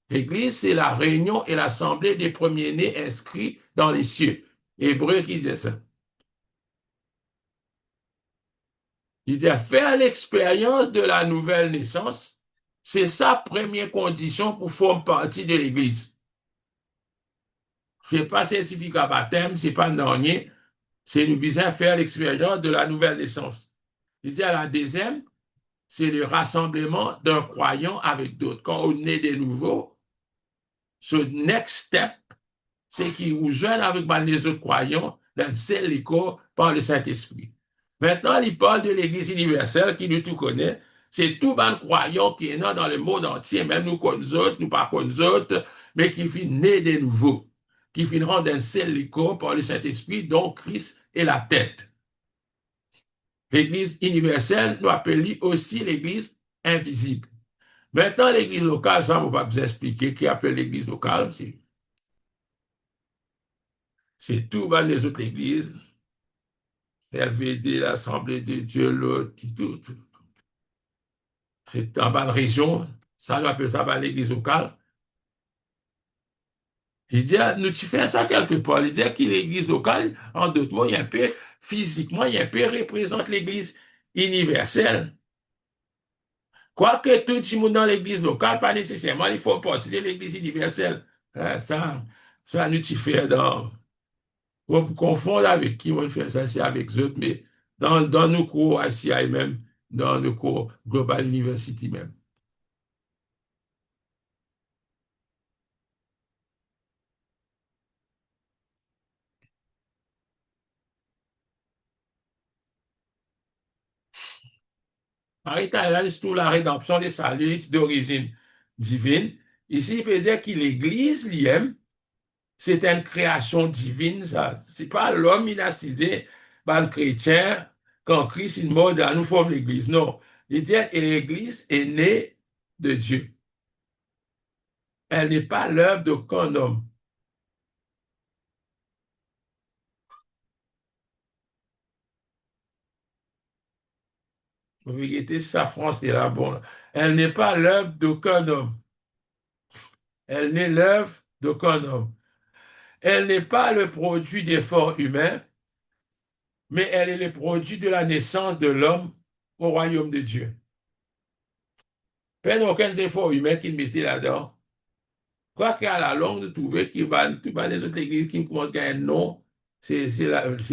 L'Église, c'est la réunion et l'assemblée des premiers-nés inscrits dans les cieux. Hébreu qui dit ça. Il dit faire l'expérience de la nouvelle naissance, c'est sa première condition pour former partie de l'Église. C'est pas certificat baptême, c'est pas dernier, c'est nous besoin faire l'expérience de la nouvelle naissance. Il dit à la deuxième, c'est le rassemblement d'un croyant avec d'autres. Quand on est de nouveau, ce next step, c'est qu'ils vous joignent avec les autres croyants dans le seul corps par le Saint-Esprit. Maintenant, il parle de l'Église universelle qui nous tout connaît. C'est tout le croyant qui est né dans le monde entier, même nous comme nous autres, nous pas comme nous autres, mais qui finit né de nouveau, qui finiront d'un seul corps par le Saint-Esprit, dont Christ est la tête. L'Église universelle nous appelle aussi l'Église invisible. Maintenant, l'Église locale, ça, on va vous expliquer qui appelle l'Église locale. C'est tout dans les autres églises. LVD, l'Assemblée de Dieu, l'autre, tout. C'est en bas de région. Ça, on appelle ça l'église locale. Il dit, nous tu fais ça quelque part. Il dit que l'église locale, en d'autres mots, il y a un peu, physiquement, il y a un peu représente l'église universelle. Quoique tout le monde dans l'église locale, pas nécessairement, il faut passer de l'église universelle. Hein, ça, nous tu fais dans, on peut confondre avec qui on fait ça, c'est avec eux autres, mais dans nos cours à CI même, dans le cours Global University même. Là, c'est tout la rédemption des saluts d'origine divine. Ici, il peut dire que l'Église, lui-même, c'est une création divine, ça. C'est pas l'homme inastisé par le chrétien, quand Christ est mort, dans nous forme l'Église. Non. Il dit que l'Église est née de Dieu. Elle n'est pas l'œuvre d'aucun homme. En vérité, sa France est là, bon. Elle n'est pas l'œuvre d'aucun homme. Elle n'est l'œuvre d'aucun homme. Elle n'est pas le produit d'efforts humains, mais elle est le produit de la naissance de l'homme au royaume de Dieu. Pas aucun effort humain qu'il mettait là-dedans. Quoi qu'à la longue, de trouver qu'il va les autres églises qui commencent à gagner un nom, c'est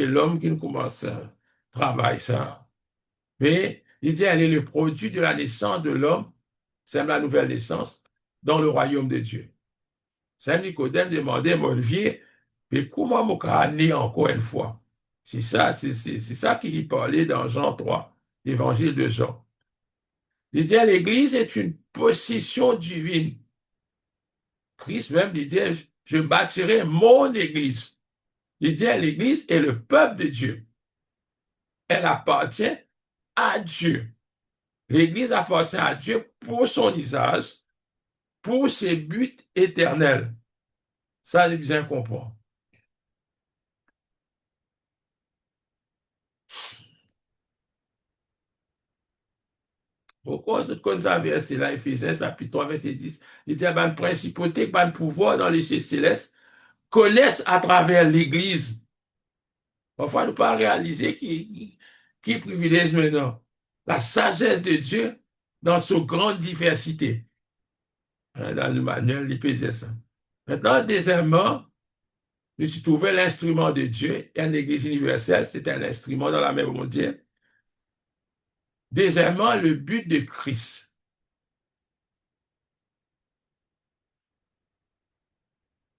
l'homme qui commence à travailler ça. Mais il dit, elle est le produit de la naissance de l'homme, c'est la nouvelle naissance, dans le royaume de Dieu. Saint Nicodème demandait, mon Olivier, mais comment mon né encore une fois? C'est ça qu'il parlait dans Jean 3, l'évangile de Jean. Il dit, l'Église est une possession divine. Christ même, il dit, je bâtirai mon Église. Il dit, l'Église est le peuple de Dieu. Elle appartient à Dieu. L'Église appartient à Dieu pour son usage, pour ses buts éternels. Ça, j'ai bien comprendre. Pourquoi cette comme ça, verset là, Ephésiens chapitre 3, verset 10, il dit, ben, principauté, ben, pouvoir dans les cieux célestes connaissent à travers l'Église. Parfois, nous ne pas réaliser qui privilège maintenant la sagesse de Dieu dans sa grande diversité. Hein, dans le manuel, il peut dire ça. Maintenant, deuxièmement, je suis trouvé l'instrument de Dieu et l'Église universelle, c'est un instrument dans la main mondiale. Deuxièmement, le but de Christ.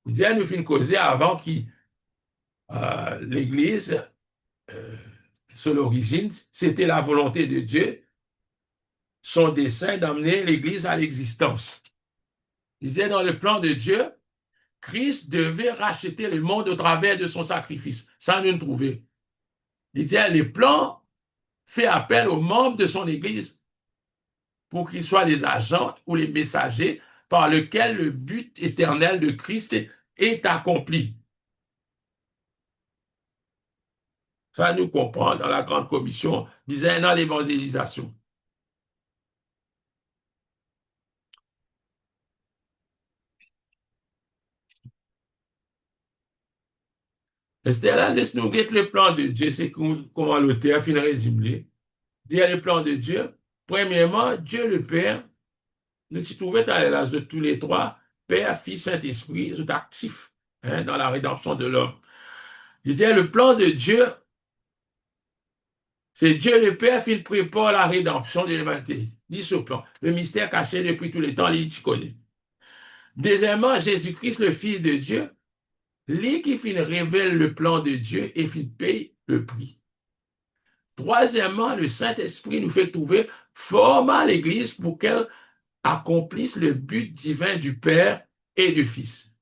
Je disais, nous finissons causer avant que l'Église, euh, sur l'origine, c'était la volonté de Dieu, son dessein d'amener l'Église à l'existence. Il disait, dans le plan de Dieu, Christ devait racheter le monde au travers de son sacrifice. Ça, nous le trouvons. Il disait, le plan fait appel aux membres de son Église pour qu'ils soient les agents ou les messagers par lesquels le but éternel de Christ est accompli. Ça nous comprend dans la grande commission, disait dans l'évangélisation. C'est là, laisse-nous guetter le plan de Dieu, c'est comment l'auteur finit résumé. Dire le plan de Dieu. Premièrement, Dieu le Père, nous s'y trouvons dans l'âge de tous les trois, Père, Fils, Saint-Esprit, sont actifs hein, dans la rédemption de l'homme. Il dit, le plan de Dieu, c'est Dieu le Père qui prépare la rédemption de l'humanité. Dis ce plan. Le mystère caché depuis tous les temps, lui, tu connais. Deuxièmement, Jésus-Christ, le Fils de Dieu, lui qui révèle le plan de Dieu et qui paye le prix. Troisièmement, le Saint-Esprit nous fait trouver formant l'Église pour qu'elle accomplisse le but divin du Père et du Fils.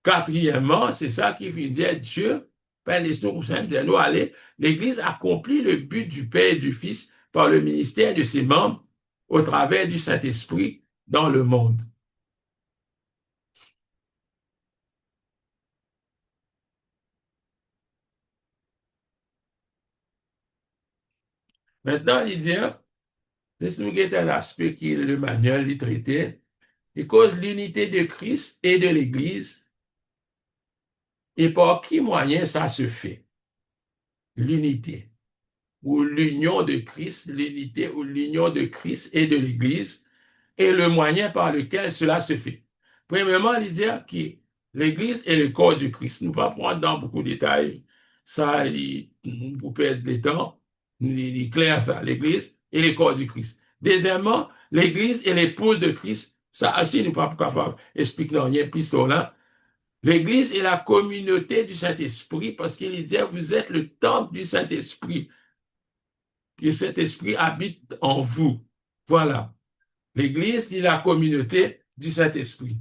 Quatrièmement, c'est ça qui veut dire Dieu, Père l'Esprit Saint de nous aller, l'Église accomplit le but du Père et du Fils par le ministère de ses membres au travers du Saint-Esprit dans le monde. Maintenant, il dit, laisse-nous guetter un aspect qui est le manuel du traité, il cause l'unité de Christ et de l'Église et par qui moyen ça se fait? L'unité ou l'union de Christ, l'unité ou l'union de Christ et de l'Église, et le moyen par lequel cela se fait. Premièrement, il dit que l'Église est le corps du Christ. Nous ne pouvons pas prendre dans beaucoup de détails. Ça, pour perdre le temps, il est clair ça. L'Église est le corps du Christ. Deuxièmement, l'Église est l'épouse de Christ. Ça aussi, nous ne sommes pas capables d'expliquer dans une pistole là. L'Église est la communauté du Saint-Esprit parce qu'il dit, vous êtes le temple du Saint-Esprit. Que cet esprit habite en vous. Voilà. L'Église dit la communauté du Saint-Esprit.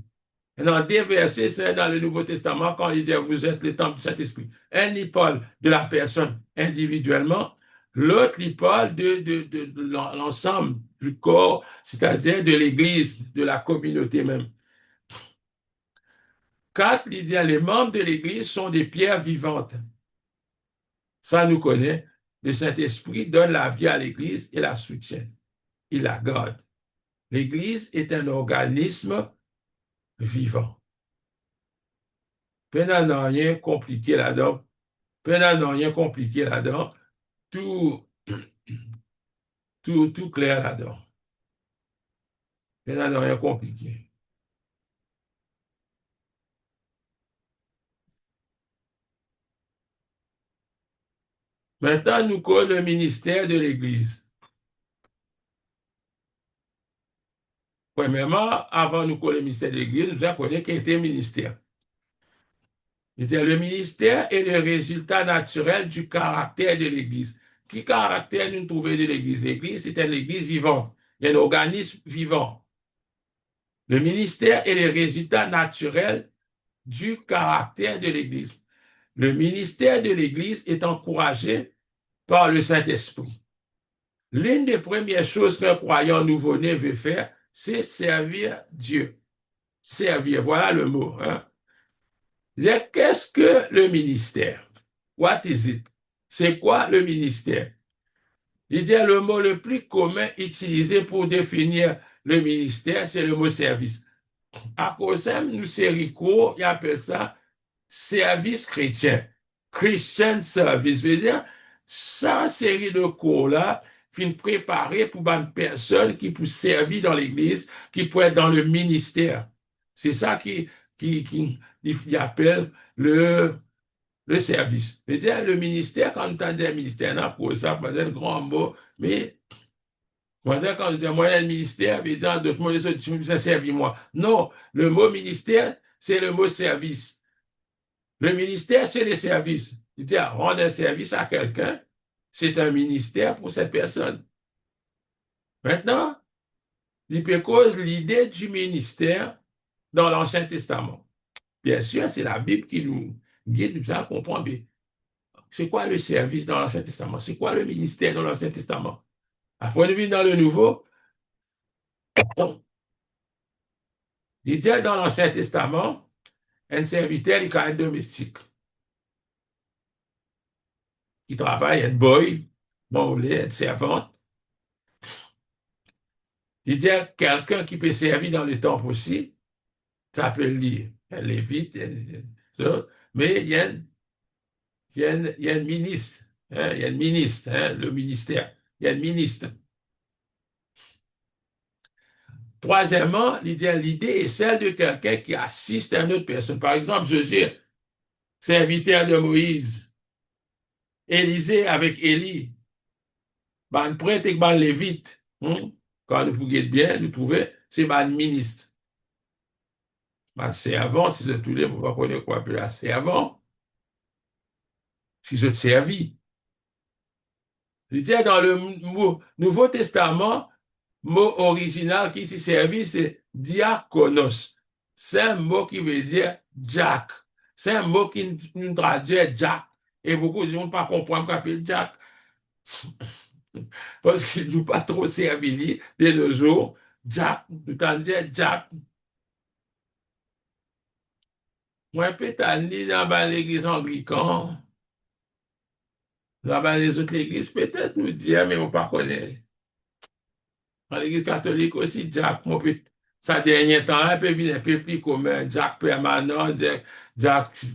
Et dans des versets, c'est dans le Nouveau Testament, quand il dit vous êtes le temple du Saint-Esprit. Un, il parle de la personne individuellement. L'autre, il parle de l'ensemble du corps, c'est-à-dire de l'Église, de la communauté même. 4, il dit les membres de l'Église sont des pierres vivantes. Ça, nous connaît. Le Saint-Esprit donne la vie à l'Église et la soutient. Il la garde. L'Église est un organisme vivant. Peu n'a rien compliqué là-dedans. Peu n'a rien compliqué là-dedans. Tout, tout clair là-dedans. Peu n'a rien compliqué. Maintenant, nous connaissons le ministère de l'Église. Premièrement, avant nous connaître le ministère de l'Église, nous avons connu qu'il était ministère. Le ministère est le résultat naturel du caractère de l'Église. Quel caractère nous trouvons de l'Église? L'Église, c'est une Église vivante, un organisme vivant. Le ministère est le résultat naturel du caractère de l'Église. Le ministère de l'Église est encouragé par le Saint-Esprit. L'une des premières choses qu'un croyant nouveau-né veut faire, c'est servir Dieu. Servir, voilà le mot. Hein? Qu'est-ce que le ministère? What is it? C'est quoi le ministère? Il dit le mot le plus commun utilisé pour définir le ministère, c'est le mot service. À cause nous, c'est il appelle ça service chrétien. Christian service, veut dire, ça série de cours-là, fin préparé pour une personne qui peut servir dans l'Église, qui peut être dans le ministère. C'est ça qui appelle le service. Veut dire, le ministère, quand on dit un ministère, on a pour ça, pas un grand mot, mais moi, quand on dit moi, le ministère, veut dire, d'autres mots, tu me servi moi. Non, le mot ministère, c'est le mot service. Le ministère, c'est les services. C'est-à-dire, rendre un service à quelqu'un, c'est un ministère pour cette personne. Maintenant, il peut cause l'idée du ministère dans l'Ancien Testament. Bien sûr, c'est la Bible qui nous guide, nous a comprendre. C'est quoi le service dans l'Ancien Testament? C'est quoi le ministère dans l'Ancien Testament? Après, on vient dans le Nouveau. Il dit dans l'Ancien Testament, un serviteur, il est quand même domestique. Il travaille, un boy, bon, une servante. Il dit quelqu'un qui peut servir dans le temple aussi, ça peut lire, un lévite, mais il y a un ministre, hein, il y a un ministre, hein, le ministère, il y a un ministre. Troisièmement, l'idée est celle de quelqu'un qui assiste à une autre personne. Par exemple, Josué, serviteur de Moïse, Élisée avec Élie, ben prêtre et ben lévite, quand nous pouvons bien nous trouver, c'est ben ministre. Ben servant, si je tous les mots, on connaît quoi appeler servant, si je te servis. Dans le Nouveau Testament, mot original qui s'y servit, c'est diakonos. C'est un mot qui veut dire Jack. C'est un mot qui nous traduit Jack. Et beaucoup de gens ne pas comprendre qu'on appelle Jack. Parce qu'il ne nous pas trop servi de nos jours. Jack, nous t'en dire Jack. Moi, peut-être dans l'église anglicane, dans les autres églises, peut-être nous dire, mais on ne pas connaître. Dans l'Église catholique aussi, Jack, mon petit, ça dernier temps, là, peut venir un peu plus commun. Jack permanent, Jack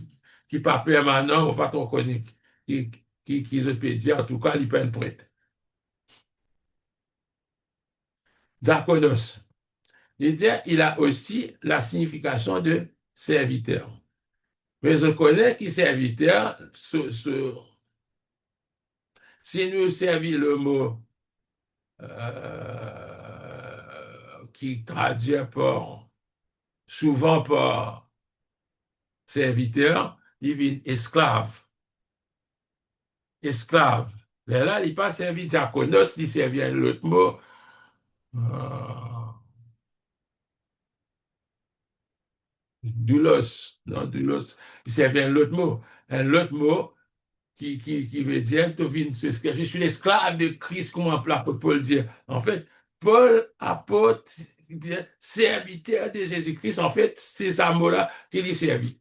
qui pas permanent, on pas trop connu. Qui je peux dire, en tout cas, il peut être prêtre. Diaconos. Il a aussi la signification de serviteur. Mais je connais qui serviteur, si nous servit le mot qui traduit souvent par serviteur, il vient esclave. Esclave. Mais là, il n'est pas servi diaconos, il servi un autre mot. Doulos. Non, doulos. Il servi un autre mot. Un autre mot qui veut dire, je suis l'esclave de Christ, comment Paul dire. En fait, Paul, apôtre, serviteur de Jésus-Christ, en fait, c'est ça mot-là qu'il y servit.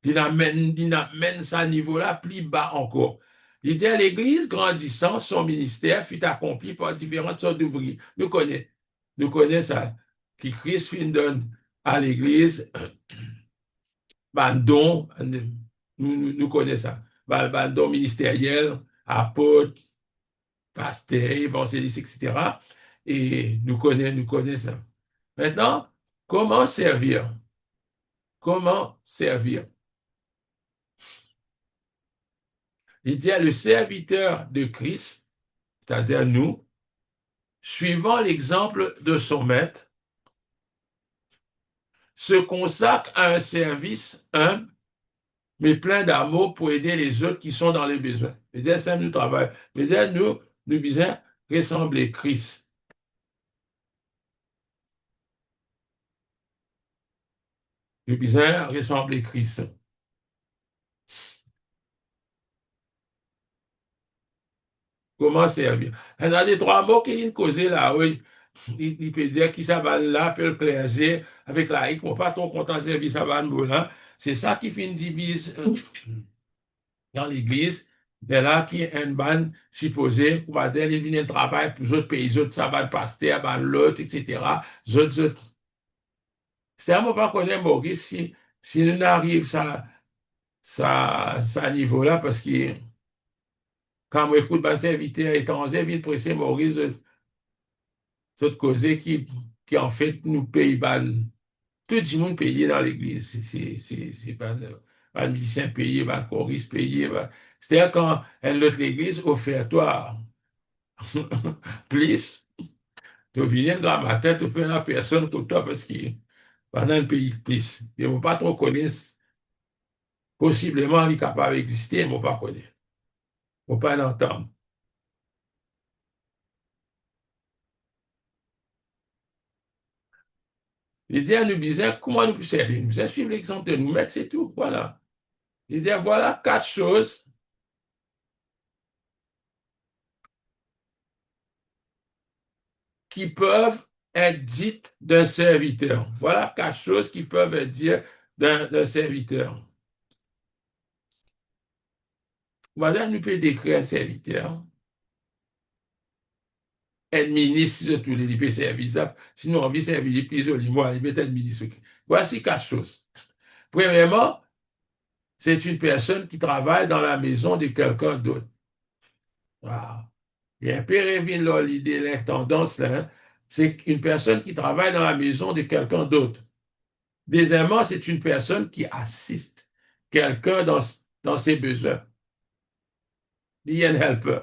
Il amène ça à niveau-là plus bas encore. Il dit à l'Église grandissant, son ministère fut accompli par différentes sortes d'ouvriers. Nous connaissons ça. Qui Christ donne à l'Église, ben, don, nous connaissons ça. Ben, don ministériel, apôtre, pasteur, évangéliste, etc. Et nous connaissons ça. Maintenant, comment servir? Comment servir? Il dit à le serviteur de Christ, c'est-à-dire nous, suivant l'exemple de son maître, se consacre à un service humble, mais plein d'amour pour aider les autres qui sont dans les besoins. C'est-à-dire, ça nous travaille. C'est-à-dire, nous disons ressembler Christ. Nous disons ressembler Christ. Comment servir? Il y a des trois mots qui viennent causer là, oui. Il peut dire qui ça va là, peut le clergé, avec la hic, pas trop content de servir ça va là. C'est ça qui fait une divise dans l'Église. De là qui est une bande supposée, on va dire, il vient de travail pour les autres pays, les autres, ça va le pasteur, l'autre, etc. Les c'est un mot pas connaître Maurice, si nous n'arrive ça, ça niveau-là, parce que quand moi écoute ma serviteur étranger, vite pressé Maurice, cette cause qui en fait nous paye tout le monde payé dans l'église. C'est pas un musicien payé, pas un choriste payé. C'est-à-dire quand elle note l'église, offertoire, plus, tu viens dans ma tête, tu peux la personne pour toi parce que pendant un pays plus. Ils ne vont pas trop connaître, possiblement, il est capable d'exister, ils ne vont pas connaître. Ils ne vont pas l'entendre. L'idée à nous disait, comment nous pouvons servir? Nous allons suivre l'exemple de nous mettre, c'est tout. Voilà. L'idée, voilà quatre choses qui peuvent être dites d'un serviteur. Voilà quatre choses qui peuvent être dites d'un serviteur. Voilà, nous pouvons décrire un serviteur, un ministre de tous les pays services. Sinon, on vit servir les pays moi, il peut être ministre. Voici quatre choses. Premièrement, c'est une personne qui travaille dans la maison de quelqu'un d'autre. Wow. Il y a un peu revient l'idée, la tendance, là, hein. C'est une personne qui travaille dans la maison de quelqu'un d'autre. Deuxièmement, c'est une personne qui assiste quelqu'un dans ses besoins. Il y a un helper.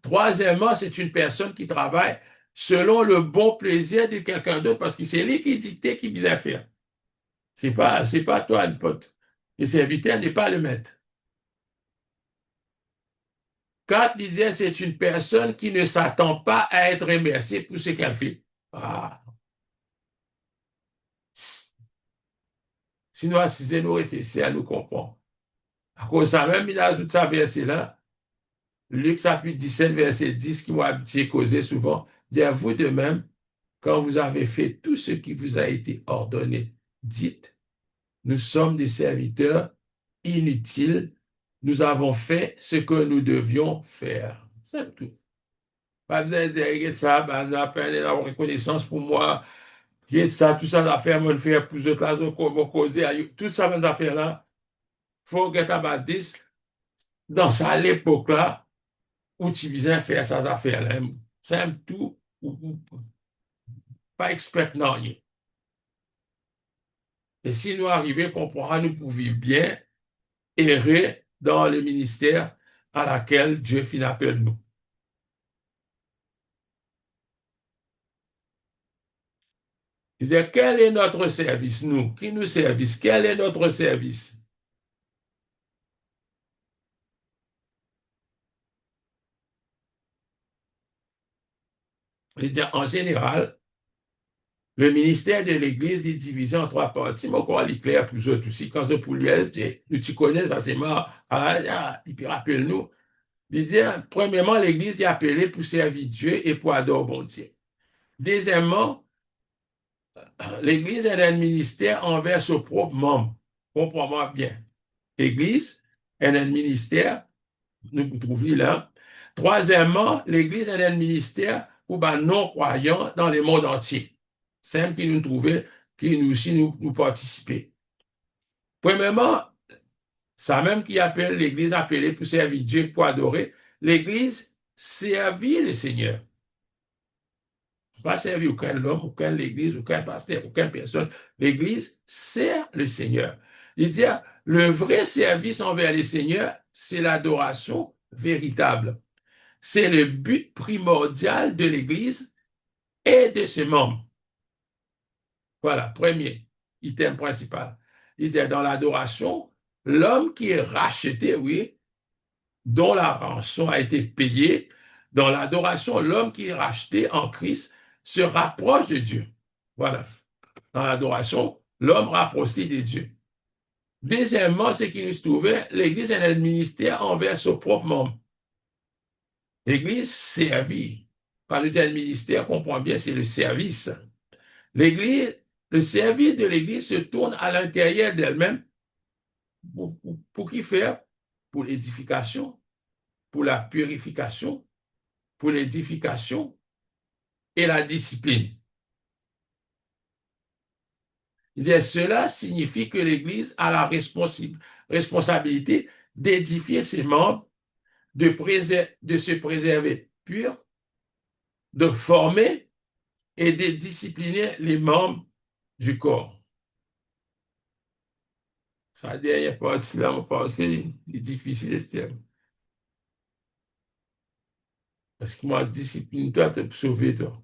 Troisièmement, c'est une personne qui travaille selon le bon plaisir de quelqu'un d'autre parce que c'est lui qui dicte qui vient faire. C'est pas toi, le pote. Le serviteur n'est pas le maître. Quatre, disait, c'est une personne qui ne s'attend pas à être remerciée pour ce qu'elle fait. Ah. Sinon, si nous réfléchissons, nous comprenons. À cause de ça, même, il a tout ça verset-là. Luc chapitre 17, verset 10, qui m'a habitué causer souvent, dit à vous de même, quand vous avez fait tout ce qui vous a été ordonné, dites, nous sommes des serviteurs inutiles, nous avons fait ce que nous devions faire. C'est tout. Pas besoin de dire ça, ben, ça peine la reconnaissance pour moi, j'ai ça, tout ça d'affaires, me le faire plus de classe, me causer, tout ça, mes affaires-là, faut que tu abattes dans ça, à l'époque-là, où tu viens faire ces affaires-là. C'est un tout, pas expert, non, rien. Et si nous arrivons à comprendre, nous pouvons vivre bien, errer dans le ministère à laquelle Dieu finit appel nous. Il dit, quel est notre service, nous? Qui nous service? Quel est notre service? Il dit, en général, le ministère de l'Église est divisé en trois parties. Mais encore, il est clair pour eux aussi. Quand je pour lui, tu connais, ça c'est mort. Il peut rappeler nous. Il dit, premièrement, l'Église est appelée pour servir Dieu et pour adorer bon Dieu. Deuxièmement, l'Église est un ministère envers ses propres membres. Comprends-moi bien. L'Église est un ministère, nous trouvons là. Troisièmement, l'Église est un ministère pour les non-croyants dans le monde entier. C'est un qui nous trouvait, qui nous aussi nous participer. Premièrement, ça même qui appelle l'Église appelée pour servir Dieu, pour adorer. L'Église servit le Seigneur. Pas servir aucun homme, aucun église, aucun pasteur, aucune personne. L'église sert le Seigneur. Il dit, le vrai service envers le Seigneur, c'est l'adoration véritable. C'est le but primordial de l'église et de ses membres. Voilà, premier item principal. Il dit, dans l'adoration, l'homme qui est racheté, oui, dont la rançon a été payée, dans l'adoration, l'homme qui est racheté en Christ se rapproche de Dieu. Voilà. Dans l'adoration, l'homme rapproche de Dieu. Deuxièmement, ce qui nous trouvait, l'Église est un ministère envers son propre membre. L'Église servit. Quand nous disons ministère, on comprend bien, c'est le service. L'Église, le service de l'Église se tourne à l'intérieur d'elle-même pour qui faire? Pour l'édification, pour la purification, pour l'édification et la discipline. Cela signifie que l'Église a responsabilité d'édifier ses membres, de se préserver pur, de former et de discipliner les membres du corps. Ça dernière partie là, mon pensée est difficile, Esther. Parce que moi, discipline-toi, te sauver, toi.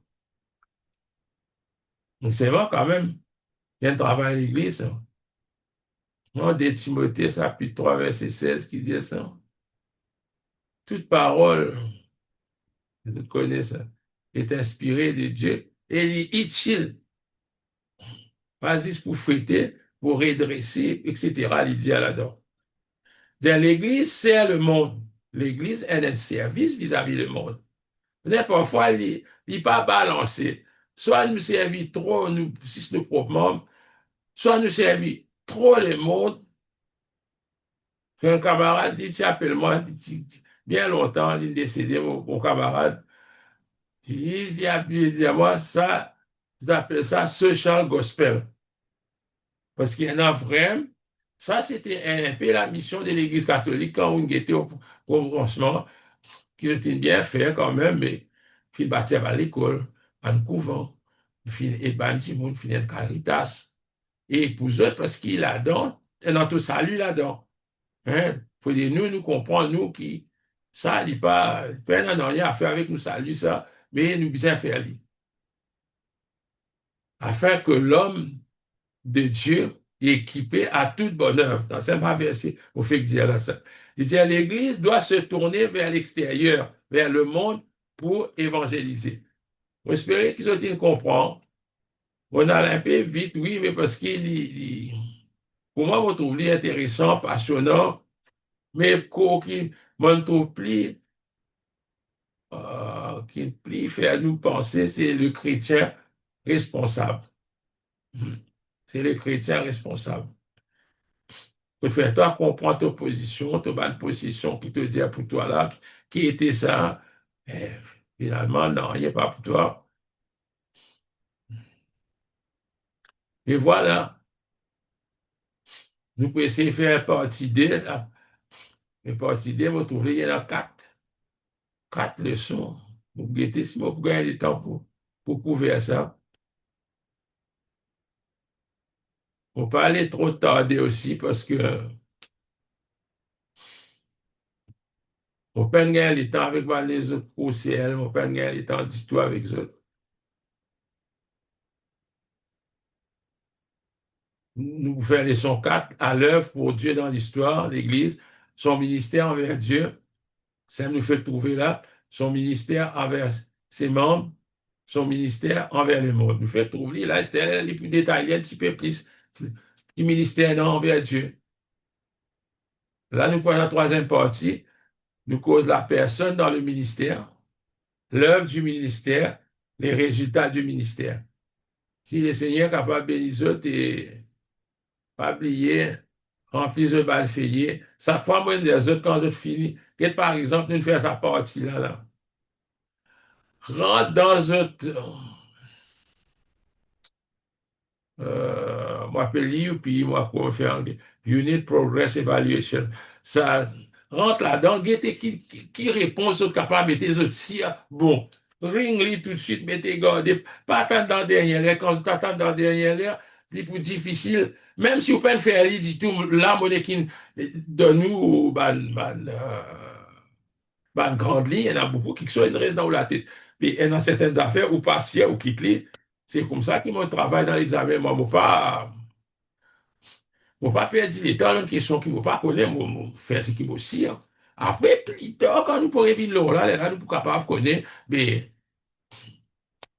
Donc, c'est vrai quand même. Il y a un travail à l'église. Hein. Non, de Timothée, chapitre 3, verset 16, qui dit ça. Toute parole, vous connaissez ça, est inspirée de Dieu. Et elle est utile, pas juste pour fêter, pour redresser, etc. Il dit là-dedans. L'église sert le monde. L'église est un service vis-à-vis du monde. Mais parfois, il n'est pas balancé. Soit nous servit trop, nous, si c'est nos propres membres, soit nous servit trop le monde. Un camarade dit, tu appelles moi, bien longtemps, il est décédé, mon camarade. Il dit à moi, ça, j'appelle ça social gospel. Parce qu'il y en a vraiment, ça c'était un peu la mission de l'Église catholique quand on était au commencement, qui était bien fait quand même, mais puis il bâtit à l'école, en couvent, et ben, du monde, finit Caritas. Et pour eux, parce qu'il a dedans, et dans tout salut là-dedans. Hein? Faut dire, nous comprenons, nous qui, ça, il pas, n'a rien à faire avec nous salut, ça, mais nous bien faire, afin que l'homme de Dieu est équipé à toute bonne œuvre. Dans ce même verset, on fait dire là ça. Il dit, l'Église doit se tourner vers l'extérieur, vers le monde pour évangéliser. On espère qu'ils ont comprendre. On a un peu vite, oui, mais parce pour moi, on trouve intéressant, passionnant, mais qui m'en trouve plus, qui plus fait nous penser, c'est le chrétien responsable. C'est le chrétien responsable. Préfère-toi comprendre ta position, ta bonne position qui te dit pour toi là, qui était ça. Et finalement, non, il n'est pas pour toi. Et voilà, nous pouvons essayer de faire un partie D, là. Une partie D, vous trouvez, il y en a quatre leçons. Vous guettez si vous gagnez du temps pour couvrir ça. On peut aller trop tarder aussi parce que on peut gagner le temps avec les autres au ciel, on peut gagner le temps du tout avec les autres. Nous faisons leçon 4 à l'œuvre pour Dieu dans l'histoire, l'Église, son ministère envers Dieu, ça nous fait trouver là, son ministère envers ses membres, son ministère envers le monde. Nous fait trouver là, c'est les plus détaillés, un petit peu plus du ministère non, envers Dieu. Là, nous prenons la troisième partie, nous cause la personne dans le ministère, l'œuvre du ministère, les résultats du ministère. Qui le Seigneur capable de bénir les autres et pas oublier, remplir de balles feuillées. Ça fois, moi, des autres, quand je finis, par exemple, nous faisons sa partie là, là. Rentre dans autre, moi, appelle puis moi, comment faire anglais. Unit Progress Evaluation. Ça rentre là-dedans, guettez qui répond aux autres capables, mettez les autres si, bon. Ring-li tout de suite, mettez gardez. Pas attendre dans la dernière heure. Quand vous attendez dans la dernière heure, c'est plus difficile. Même si vous pouvez faire aller du tout, la monnaie qui donne nous, grande ligne, il y en a beaucoup qui sont restent dans la tête. Puis, il y a certaines affaires, ou partielles, ou qui clés. C'est comme ça qu'ils m'ont travaillé dans l'examen. Moi, je ne pas perdre du temps, une question qui ne pas connaître, faire ce qui me sert. Après, plus tard, quand nous pourrons venir là, nous sommes capables de connaître, mais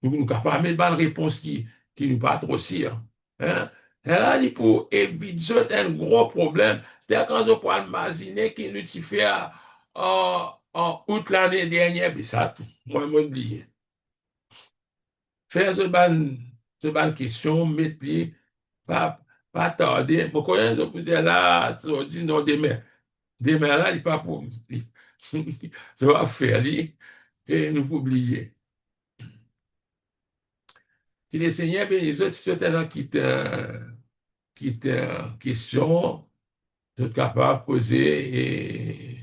nous sommes capables de mettre une réponse qui nous pas trop sire. Hein? Et là, pour éviter un gros problème, c'est-à-dire quand on prend le imaginer qui nous fait en août l'année dernière, mais ça, moi, je oublié. Faire ce ban question, mettre pas, pas tarder. Je connais, je peux dire là, on dit non demain. Demain là, il n'est pas pour. Ça va faire, et nous oublier. Que le Seigneur bénisse, si tu es dans qui te question, Tout capable de poser